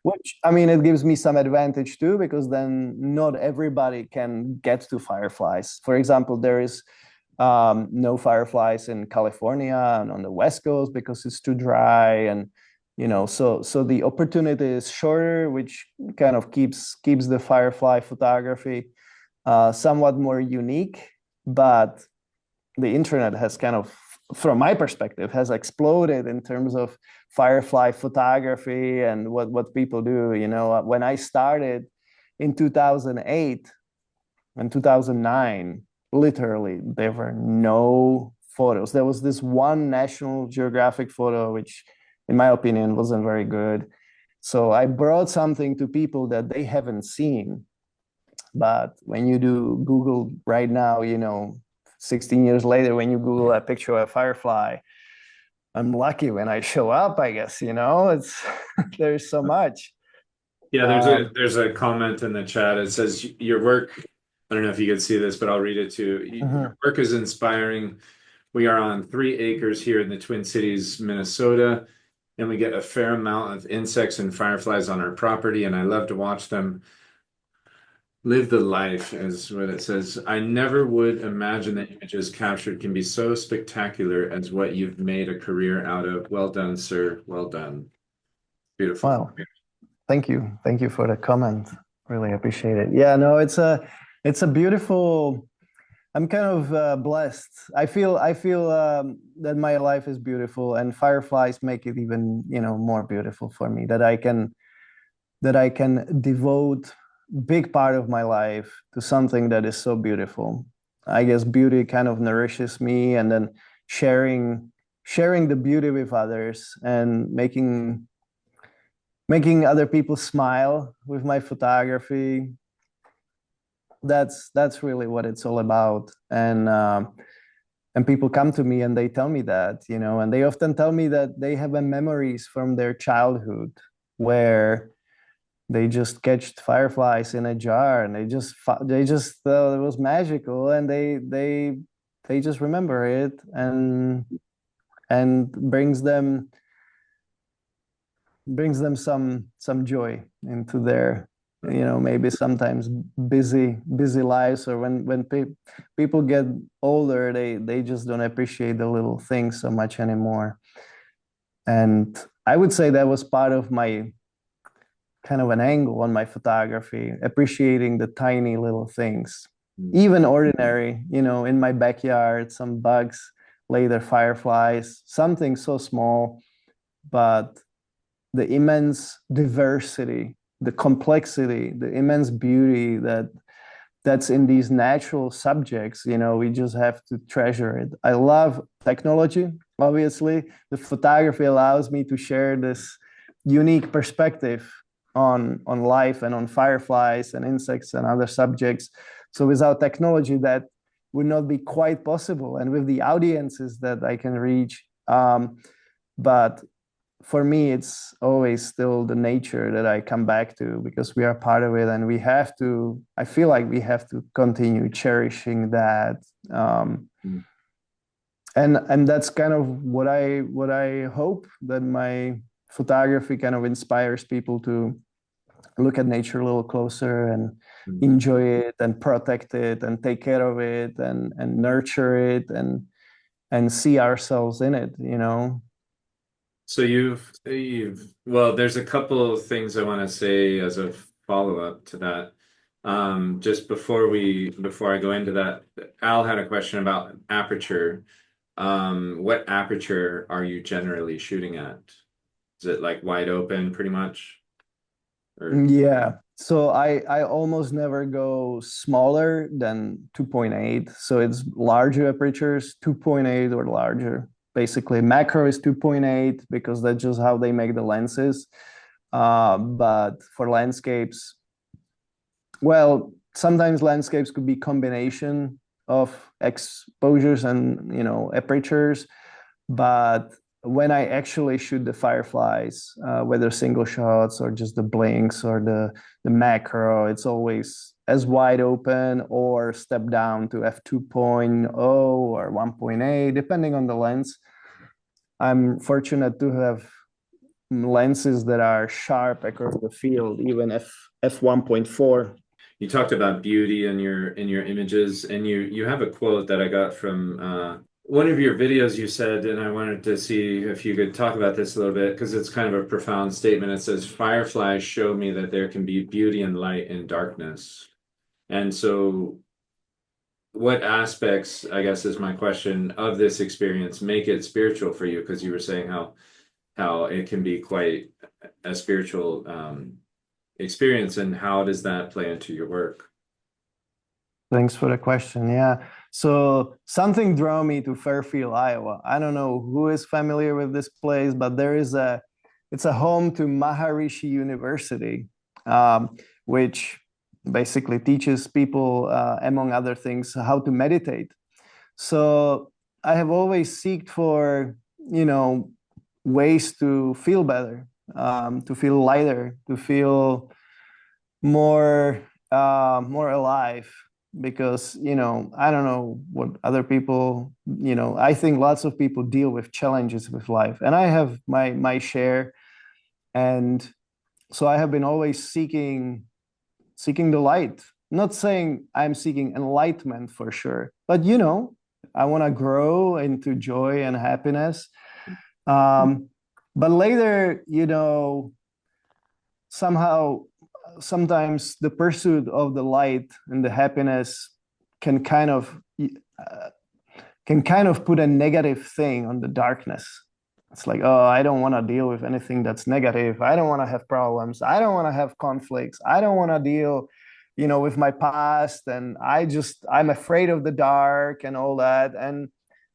Which, I mean, it gives me some advantage too, because then not everybody can get to fireflies. For example, there is no fireflies in California and on the West Coast because it's too dry, and so the opportunity is shorter, which kind of keeps the firefly photography somewhat more unique. But the internet has kind of, from my perspective, has exploded in terms of firefly photography and what people do. When I started in 2008 and 2009, literally there were no photos. There was this one National Geographic photo, which in my opinion wasn't very good. So I brought something to people that they haven't seen. But when you do Google right now, 16 years later, when you Google a picture of a firefly, I'm lucky when I show up, I guess. It's there's so much. Yeah, there's a comment in the chat. It says your work, I don't know if you can see this, but I'll read it too. Your work is inspiring. We are on 3 acres here in the Twin Cities, Minnesota, and we get a fair amount of insects and fireflies on our property, and I love to watch them live the life, is what it says. I never would imagine the images captured can be so spectacular as what you've made a career out of. Well done, sir. Well done. Beautiful. Wow. Thank you. Thank you for the comment. Really appreciate it. Yeah, no, it's a beautiful, I'm kind of blessed. I feel that my life is beautiful, and fireflies make it even, more beautiful for me, that I can devote big part of my life to something that is so beautiful. I guess beauty kind of nourishes me, and then sharing the beauty with others and making other people smile with my photography. That's really what it's all about. And And people come to me and they tell me that, you know, and they often tell me that they have memories from their childhood where they just catched fireflies in a jar and they just thought it was magical, and they just remember it, and brings them some joy into their, you know, maybe sometimes busy lives, or when people get older, they just don't appreciate the little things so much anymore. And I would say that was part of my kind of an angle on my photography, appreciating the tiny little things, even ordinary, you know, in my backyard, some bugs, later fireflies, something so small, but the immense diversity, the complexity, the immense beauty that's in these natural subjects, you know, we just have to treasure it. I love technology, obviously. The photography allows me to share this unique perspective on life and on fireflies and insects and other subjects. So without technology, that would not be quite possible. And with the audiences that I can reach, but for me, it's always still the nature that I come back to, because we are part of it, and we have to, I feel like we have to continue cherishing that. And that's kind of what I hope, that my photography kind of inspires people to look at nature a little closer and enjoy it and protect it and take care of it and nurture it and see ourselves in it, you know. So well, there's a couple of things I want to say as a follow-up to that. Just before I go into that, Al had a question about aperture. What aperture are you generally shooting at? Is it like wide open pretty much? Or Yeah. So I almost never go smaller than 2.8. So it's larger apertures, 2.8 or larger. Basically, macro is 2.8 because that's just how they make the lenses. But for landscapes, well, sometimes landscapes could be combination of exposures and, you know, apertures. But when I actually shoot the fireflies, whether single shots or just the blinks or the macro, it's always as wide open or step down to f2.0 or 1.8, depending on the lens. I'm fortunate to have lenses that are sharp across the field, even f1.4. you talked about beauty in your images, and you have a quote that I got from one of your videos you said, and I wanted to see if you could talk about this a little bit because it's kind of a profound statement. It says, "Fireflies show me that there can be beauty and light in darkness." And so what aspects, I guess is my question, of this experience make it spiritual for you? Because you were saying how it can be quite a spiritual experience, and how does that play into your work? Thanks for the question. Yeah. So something drew me to Fairfield, Iowa. I don't know who is familiar with this place, but it's a home to Maharishi University, which basically teaches people, among other things, how to meditate. So I have always seeked for, you know, ways to feel better, to feel lighter, to feel more alive, because, you know, I don't know what other people, you know, I think lots of people deal with challenges with life, and I have my share. And so I have been always seeking the light. Not saying I'm seeking enlightenment for sure, but, you know, I want to grow into joy and happiness. But later, you know, somehow, sometimes the pursuit of the light and the happiness can kind of put a negative thing on the darkness. It's like, oh, I don't want to deal with anything that's negative. I don't want to have problems. I don't want to have conflicts. I don't want to deal, you know, with my past. And I'm afraid of the dark and all that. And,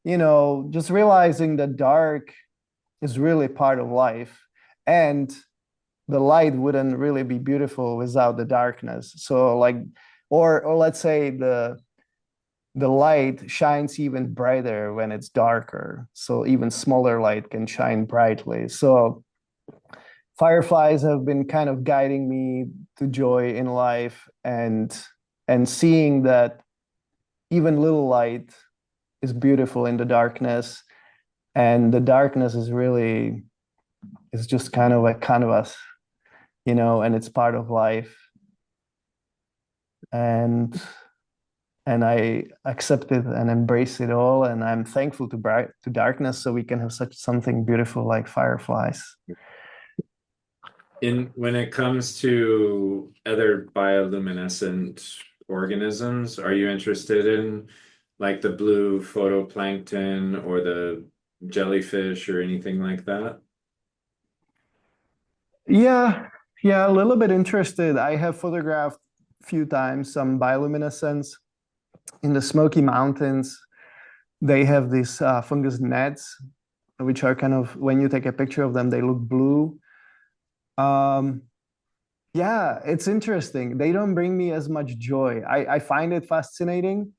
you know, just realizing that dark is really part of life. And the light wouldn't really be beautiful without the darkness. So like, or let's say the light shines even brighter when it's darker. So even smaller light can shine brightly. So fireflies have been kind of guiding me to joy in life, and seeing that even little light is beautiful in the darkness, and the darkness is really is just kind of a canvas, and it's part of life. And I accept it and embrace it all, and I'm thankful to darkness so we can have such something beautiful like fireflies. When it comes to other bioluminescent organisms, are you interested in like the blue photoplankton or the jellyfish or anything like that? Yeah, yeah, a little bit interested. I have photographed a few times some bioluminescence in the Smoky Mountains. They have these fungus nets, which are kind of, when you take a picture of them, they look blue. Um, yeah, it's interesting. They don't bring me as much joy. I find it fascinating.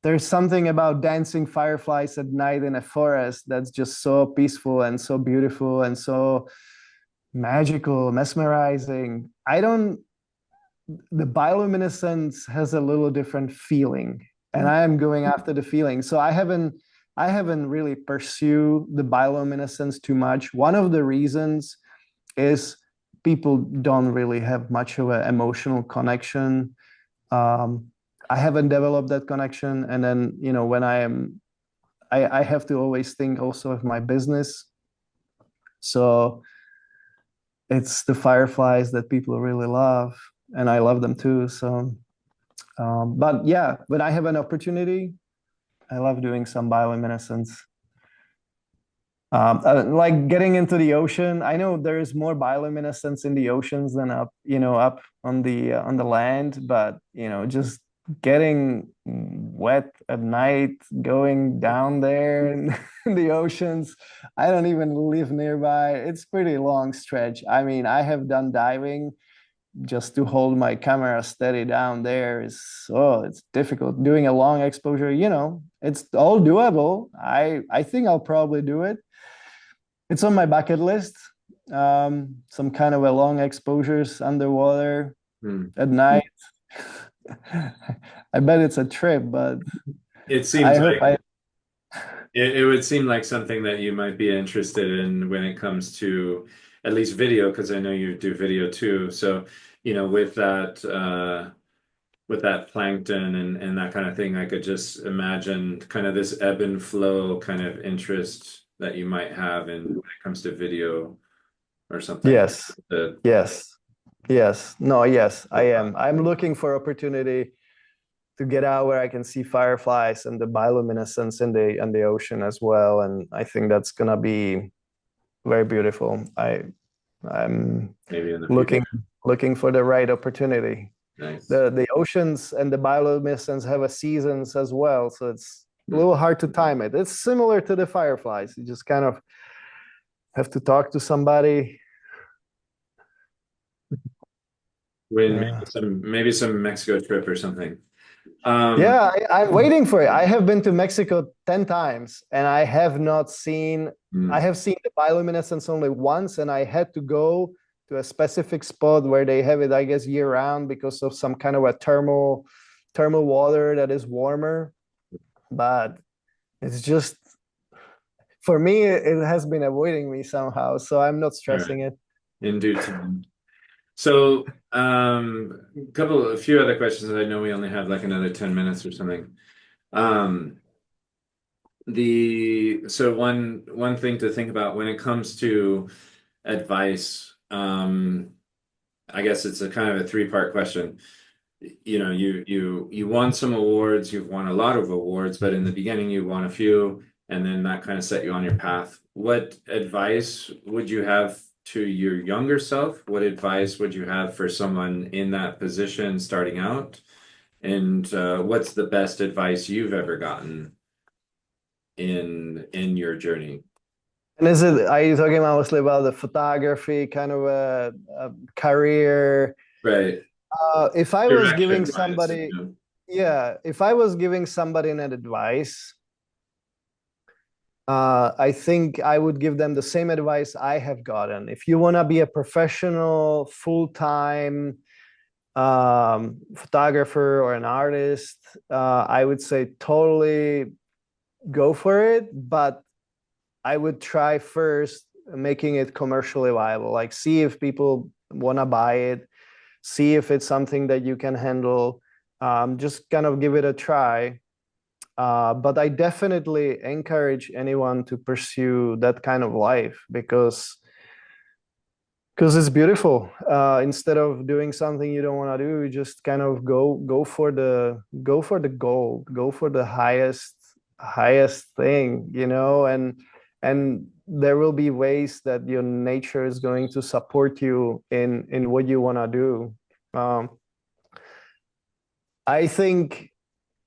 There's something about dancing fireflies at night in a forest that's just so peaceful and so beautiful and so magical, mesmerizing. The bioluminescence has a little different feeling, and I am going after the feeling. So I haven't really pursued the bioluminescence too much. One of the reasons is people don't really have much of an emotional connection. Um, I haven't developed that connection, and then when I have to always think also of my business. So it's the fireflies that people really love, and I love them too. So, but yeah, when I have an opportunity, I love doing some bioluminescence. Like getting into the ocean. I know there is more bioluminescence in the oceans than up on the land, but just getting wet at night, going down there in, in the oceans. I don't even live nearby. It's pretty long stretch. I mean, I have done diving just to hold my camera steady down there is it's difficult. Doing a long exposure, it's all doable. I think I'll probably do it. It's on my bucket list. Some kind of a long exposures underwater at night. I bet it's a trip, but It I seems hope like it would seem like something that you might be interested in when it comes to at least video, because I know you do video too. So, with that plankton and that kind of thing, I could just imagine kind of this ebb and flow kind of interest that you might have in when it comes to video or something. yes, yes, yes. No, yes, I am. I'm looking for opportunity to get out where I can see fireflies and the bioluminescence in the ocean as well. And I think that's gonna be very beautiful. I'm Maybe in the looking future. looking for the right opportunity. Nice. The oceans and the bioluminescence have a seasons as well, so it's a little hard to time it. It's similar to the fireflies. You just kind of have to talk to somebody. When Yeah. maybe some Mexico trip or something. Um, Yeah, I'm waiting for it. I have been to Mexico 10 times and I have not seen, I mm, have seen the bioluminescence only once, and I had to go to a specific spot where they have it, I guess, year round because of some kind of a thermal water that is warmer. But it's just, for me, it has been avoiding me somehow. So I'm not all right, stressing it. in due time. So, a few other questions. I know we only have like another 10 minutes or something. Um, so one thing to think about when it comes to advice, I guess it's a kind of a three-part question. You won some awards, you've won a lot of awards, but in the beginning you won a few, and then that kind of set you on your path. What advice would you have to your younger self? What advice would you have for someone in that position starting out? And what's the best advice you've ever gotten in your journey? And are you talking mostly about the photography kind of a career? Right. If I was giving Direction wise, somebody, yeah, if I was giving somebody an advice, I think I would give them the same advice I have gotten. If you want to be a professional, full-time photographer or an artist, I would say totally go for it, but I would try first making it commercially viable. Like, see if people want to buy it, see if it's something that you can handle. Just kind of give it a try. But I definitely encourage anyone to pursue that kind of life because it's beautiful. Instead of doing something you don't want to do, you just kind of go for the goal, go for the highest thing, you know, and there will be ways that your nature is going to support you in what you want to do. I think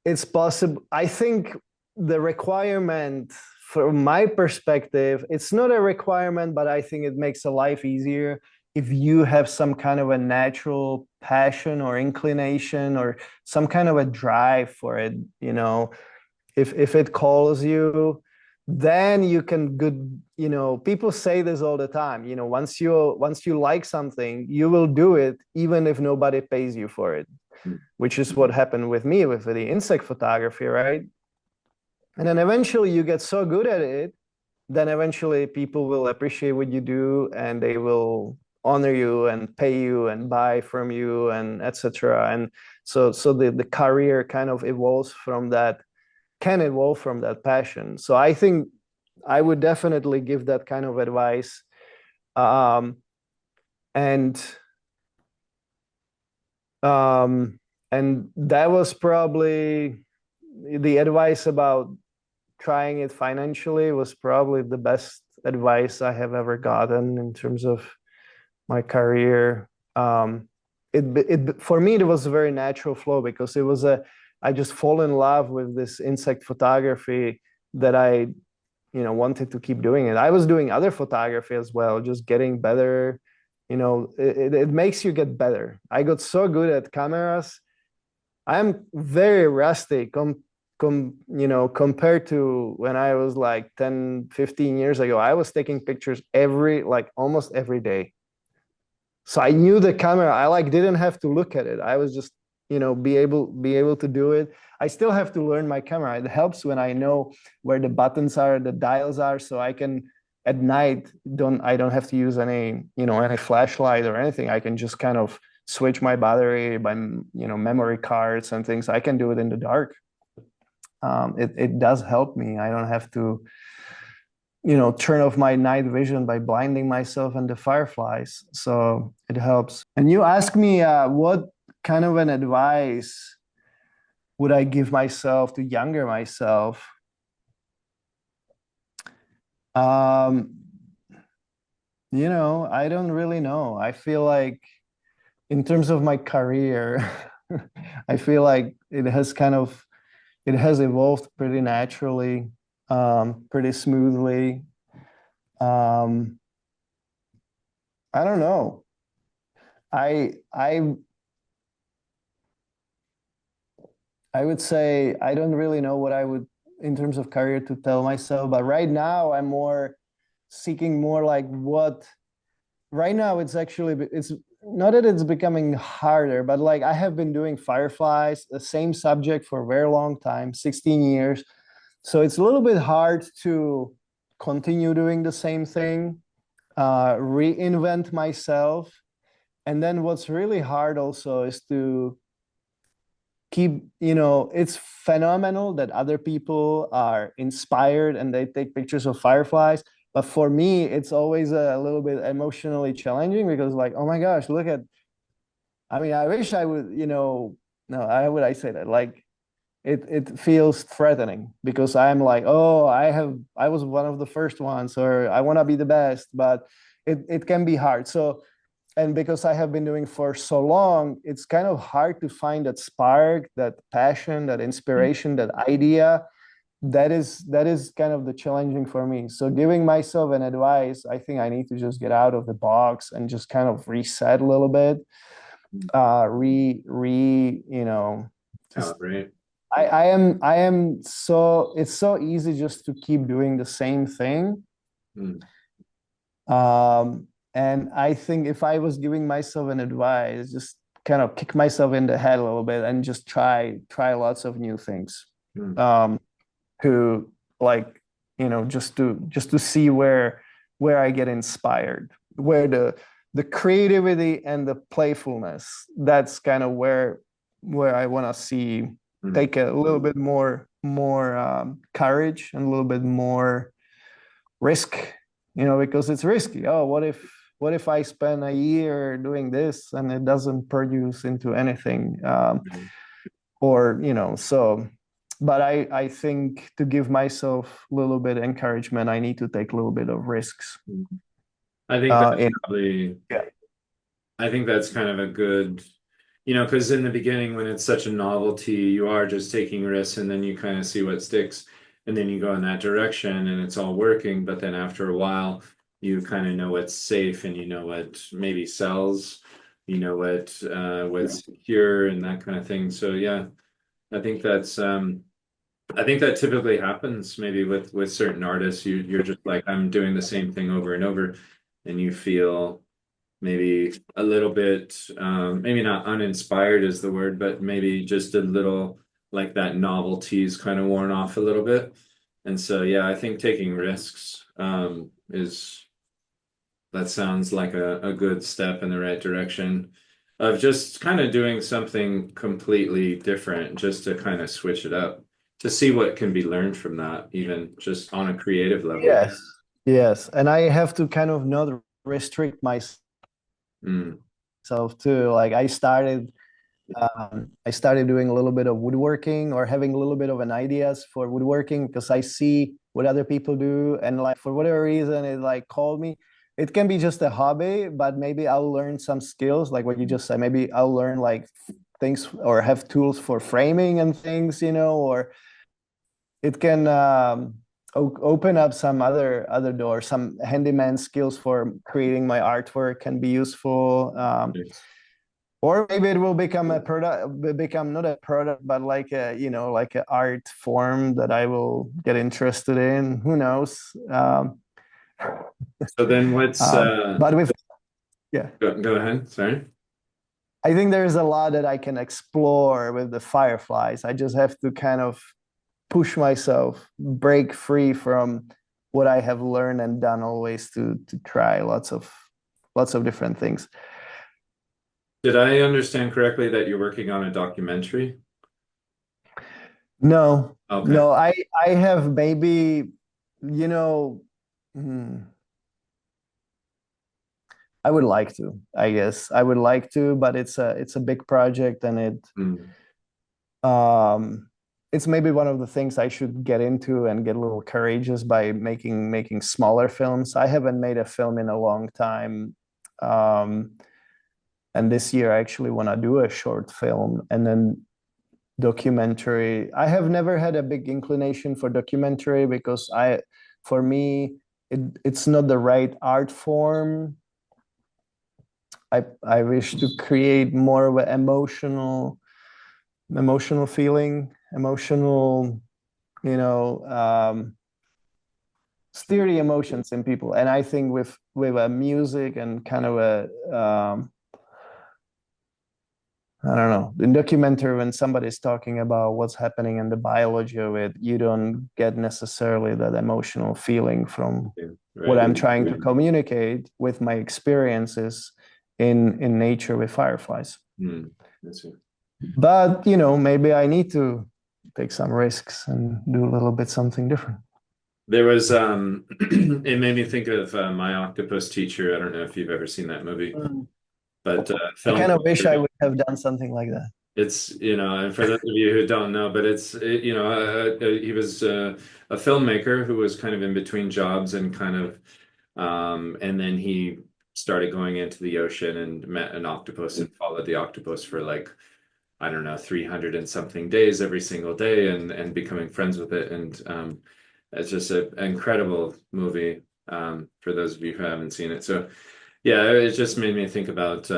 it's possible. I think the requirement, from my perspective, it's not a requirement, but I think it makes a life easier if you have some kind of a natural passion or inclination or some kind of a drive for it, you know. If it calls you, then you can good, you know, people say this all the time, you know, once you like something, you will do it even if nobody pays you for it, which is what happened with me with the insect photography, right? And then eventually you get so good at it, then eventually people will appreciate what you do and they will honor you and pay you and buy from you and etc. And so the career kind of evolves from that, can evolve from that passion. So I think I would definitely give that kind of advice. Um, and um, and that was probably the advice about trying it financially was probably the best advice I have ever gotten in terms of my career. It for me it was a very natural flow because it was a I just fall in love with this insect photography that I wanted to keep doing it. I was doing other photography as well, just getting better. It makes you get better. I got so good at cameras. I'm very rusty compared to when I was like 10, 15 years ago. I was taking pictures almost every day. So I knew the camera. I didn't have to look at it. I was just, be able to do it. I still have to learn my camera. It helps when I know where the buttons are, the dials are, so I can at night I don't have to use any flashlight or anything. I can just kind of switch my battery by memory cards and things. I can do it in the dark. It does help me. I don't have to turn off my night vision by blinding myself and the fireflies. So it helps. And you ask me what kind of an advice would I give myself to younger myself? Um, I don't really know. I feel like in terms of my career, I feel like it has evolved pretty naturally, pretty smoothly. Um, I don't know. I I would say I don't really know what I would in terms of career to tell myself, but right now I'm more seeking more like what right now it's not that it's becoming harder, but like I have been doing fireflies, the same subject for a very long time, 16 years. So it's a little bit hard to continue doing the same thing, reinvent myself. And then what's really hard also is to it's phenomenal that other people are inspired and they take pictures of fireflies. But for me, it's always a little bit emotionally challenging because like, oh my gosh, I mean, I wish I would, no, how would I say that? Like it feels threatening because I'm like, oh, I was one of the first ones, or I want to be the best, but it can be hard. So and because I have been doing for so long, it's kind of hard to find that spark, that passion, that inspiration, that idea. That is kind of the challenging for me. So giving myself an advice, I think I need to just get out of the box and just kind of reset a little bit, calibrate. I am so it's so easy just to keep doing the same thing. Mm, And I think if I was giving myself an advice, just kind of kick myself in the head a little bit and just try lots of new things. mm, Um, to like, just to see where I get inspired, where the creativity and the playfulness, that's kind of where I want to see mm. take a little bit more courage and a little bit more risk, because it's risky. Oh, what if I spend a year doing this and it doesn't produce into anything? Or so, but I think to give myself a little bit of encouragement, I need to take a little bit of risks. I think that's In probably, Yeah. I think that's kind of a good, because in the beginning, when it's such a novelty, you are just taking risks and then you kind of see what sticks and then you go in that direction and it's all working. But then after a while, you kind of know what's safe and you know what maybe sells, what's secure and that kind of thing. So yeah, I think I think that typically happens maybe with certain artists. You're just like, I'm doing the same thing over and over, and you feel maybe a little bit maybe not uninspired is the word, but maybe just a little like that novelty's kind of worn off a little bit. And so yeah, I think taking risks is that sounds like a good step in the right direction of just kind of doing something completely different just to kind of switch it up to see what can be learned from that, even just on a creative level. Yes, yes, and I have to kind of not restrict myself Mm, too. Like I started doing a little bit of woodworking or having a little bit of an ideas for woodworking because I see what other people do, and like for whatever reason it like called me. It can be just a hobby, but maybe I'll learn some skills like what you just said. Maybe I'll learn like things or have tools for framing and things, or it can open up some other doors. Some handyman skills for creating my artwork can be useful. yes. Or maybe it will become a product, become not a product, but like like an art form that I will get interested in. Who knows? So then what's But yeah, go ahead, sorry. I think there's a lot that I can explore with the Fireflies. I just have to kind of push myself, break free from what I have learned and done always to try lots of different things. Did I understand correctly that you're working on a documentary? No, Okay. no, I have maybe, you know, hmm, I would like to, I guess. I would like to, but it's a big project and Mm, um it's maybe one of the things I should get into and get a little courageous by making smaller films. I haven't made a film in a long time. Um and this year I actually want to do a short film and then documentary. I have never had a big inclination for documentary because for me, it's not the right art form. I wish to create more of an emotional feeling, emotional, you know, sturdy emotions in people. And I think with a music and kind of a I don't know. In documentary, when somebody's talking about what's happening in the biology of it, you don't get necessarily that emotional feeling from yeah, what right. I'm trying to communicate with my experiences in nature with fireflies. Mm, I see. But maybe I need to take some risks and do a little bit something different. There was it made me think of My Octopus Teacher. I don't know if you've ever seen that movie, Mm. but I film kind of wish I would have done something like that. it's, and for those of you who don't know, but he was a filmmaker who was kind of in between jobs and kind of, and then he started going into the ocean and met an octopus and followed the octopus for like, I don't know, 300 and something days every single day and becoming friends with it. And it's just an incredible movie for those of you who haven't seen it. So yeah, it just made me think about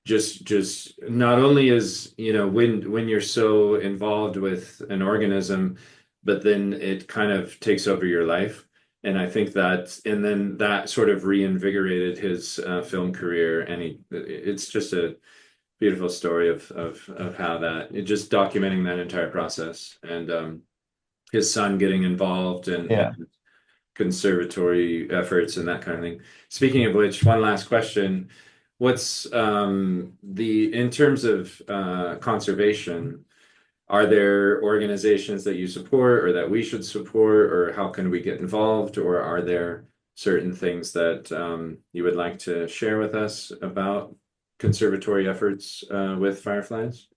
just not only is, when you're so involved with an organism, but then it kind of takes over your life. And I think and then that sort of reinvigorated his film career. And it's just a beautiful story of how that, just documenting that entire process, and his son getting involved Yeah. and conservatory efforts and that kind of thing. Speaking of which, one last question. What's in terms of conservation, are there organizations that you support or that we should support, or how can we get involved, or are there certain things that you would like to share with us about conservatory efforts with fireflies?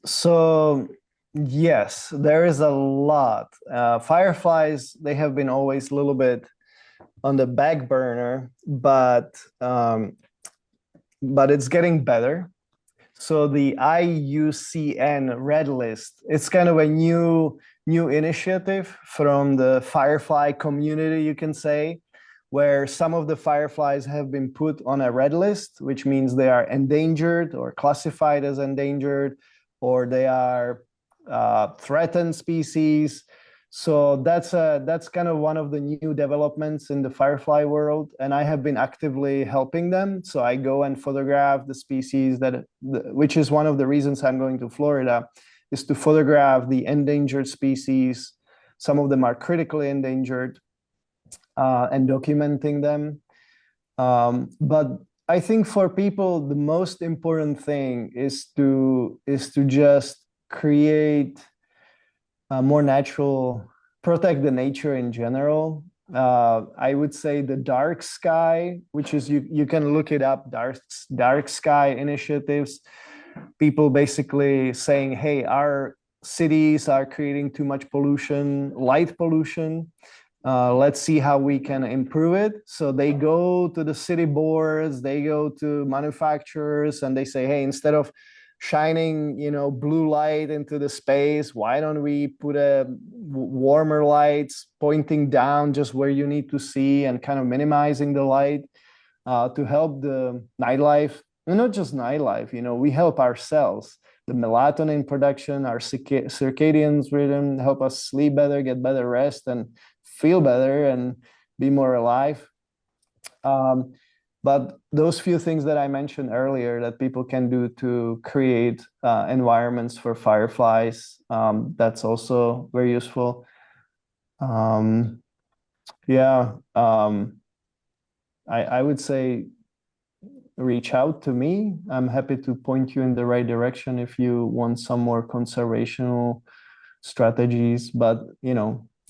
So yes, there is a lot. Fireflies, they have been always a little bit on the back burner, but it's getting better. So the IUCN Red List, it's kind of a new initiative from the Firefly community, you can say, where some of the fireflies have been put on a red list, which means they are endangered or classified as endangered, or they are threatened species. So that's kind of one of the new developments in the firefly world, and I have been actively helping them. So I go and photograph the species which is one of the reasons I'm going to Florida, is to photograph the endangered species. Some of them are critically endangered, and documenting them. But I think for people, the most important thing is to just create more natural, protect the nature in general. I would say the dark sky, which is you can look it up, dark sky initiatives. People basically saying, hey, our cities are creating too much pollution, light pollution. Let's see how we can improve it. So they go to the city boards, they go to manufacturers, and they say, hey, instead of shining, blue light into the space, why don't we put a warmer lights pointing down just where you need to see, and kind of minimizing the light to help the nightlife. And not just nightlife, we help ourselves. The melatonin production, our circadian rhythm help us sleep better, get better rest, and feel better and be more alive. But those few things that I mentioned earlier that people can do to create environments for fireflies, that's also very useful. Yeah, I would say reach out to me. I'm happy to point you in the right direction if you want some more conservational strategies. But,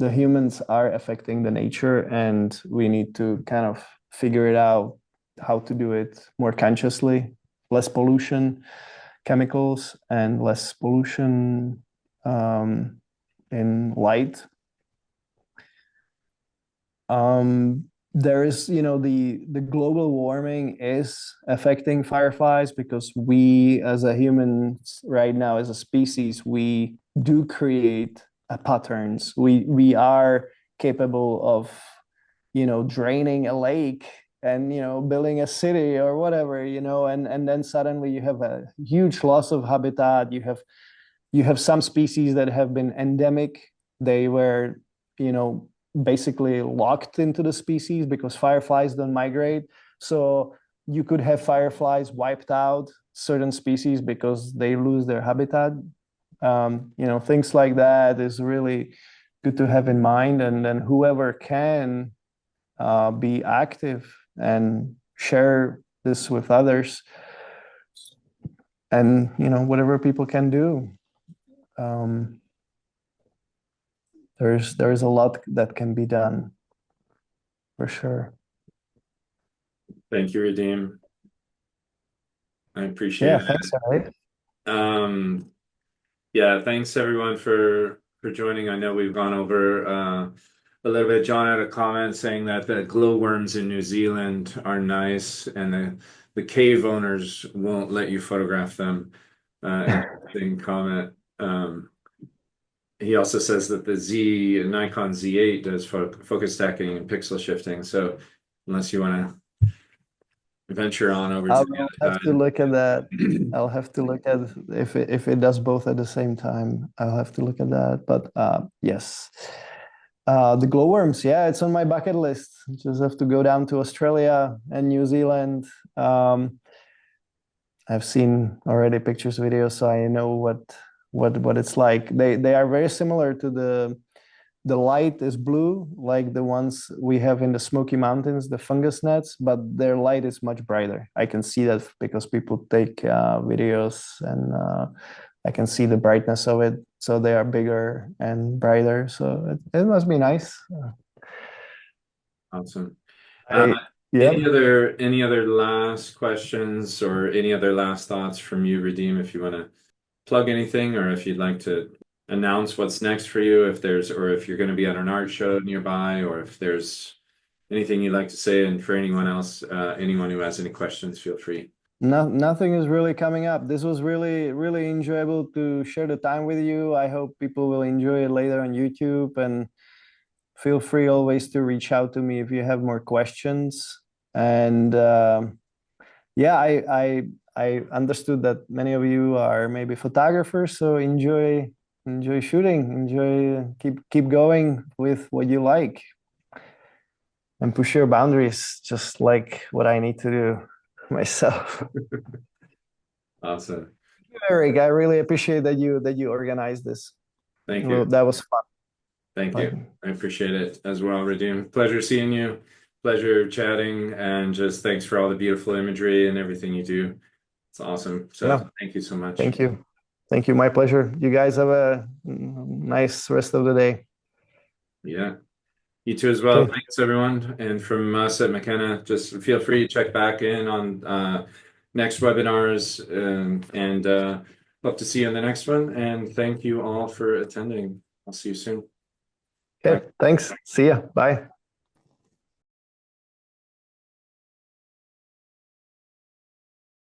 the humans are affecting the nature, and we need to kind of figure it out how to do it more consciously. Less pollution, chemicals, and less pollution in light. There is, the global warming is affecting fireflies because we, as a humans right now, as a species, we do create patterns. We are capable of, draining a lake and, building a city or whatever, and then suddenly you have a huge loss of habitat. You have some species that have been endemic. They were, basically locked into the species because fireflies don't migrate. So you could have fireflies wiped out certain species because they lose their habitat. Things like that is really good to have in mind. And then whoever can be active and share this with others, and whatever people can do. There's a lot that can be done, for sure. Thank you, Radim. I Yeah, appreciate thanks, it. Alex. Yeah, thanks everyone for joining. I know we've gone over a little bit. John had a comment saying that the glowworms in New Zealand are nice, and the cave owners won't let you photograph them. Interesting comment. He also says that the Nikon Z8 does focus stacking and pixel shifting. So, unless you want to venture on over to I'll the have other to look at that. side. I'll have to look at if it does both at the same time. I'll have to look at that. But yes. The glowworms, yeah, it's on my bucket list. Just have to go down to Australia and New Zealand. I've seen already pictures, videos, so I know what it's like. They are very similar to the light is blue, like the ones we have in the Smoky Mountains, the fungus nets, but their light is much brighter. I can see that because people take videos, and I can see the brightness of it. So they are bigger and brighter. So it must be nice. Awesome. I yeah. Any other last questions or any other last thoughts from you, Radim, if you want to plug anything or if you'd like to announce what's next for you, or if you're going to be at an art show nearby, or if there's anything you'd like to say, and for anyone else, anyone who has any questions, feel free. Nothing is really coming up. This was really, really enjoyable to share the time with you. I hope people will enjoy it later on YouTube, and feel free always to reach out to me if you have more questions. And yeah, I understood that many of you are maybe photographers, so enjoy shooting, keep going with what you like, and push your boundaries, just like what I need to do myself. Awesome. Eric, I really appreciate that you organized this. Thank you. That was fun. Thank you. I appreciate it as well, Radim. Pleasure seeing you. Pleasure chatting, and just thanks for all the beautiful imagery and everything you do. It's awesome. So thank you so much. Thank you. Thank you. My pleasure. You guys have a nice rest of the day. Yeah. You too as well. Thanks, everyone. And from us at McKenna, just feel free to check back in on next webinars, and hope to see you on the next one. And thank you all for attending. I'll see you soon. Okay, thanks. See ya. Bye.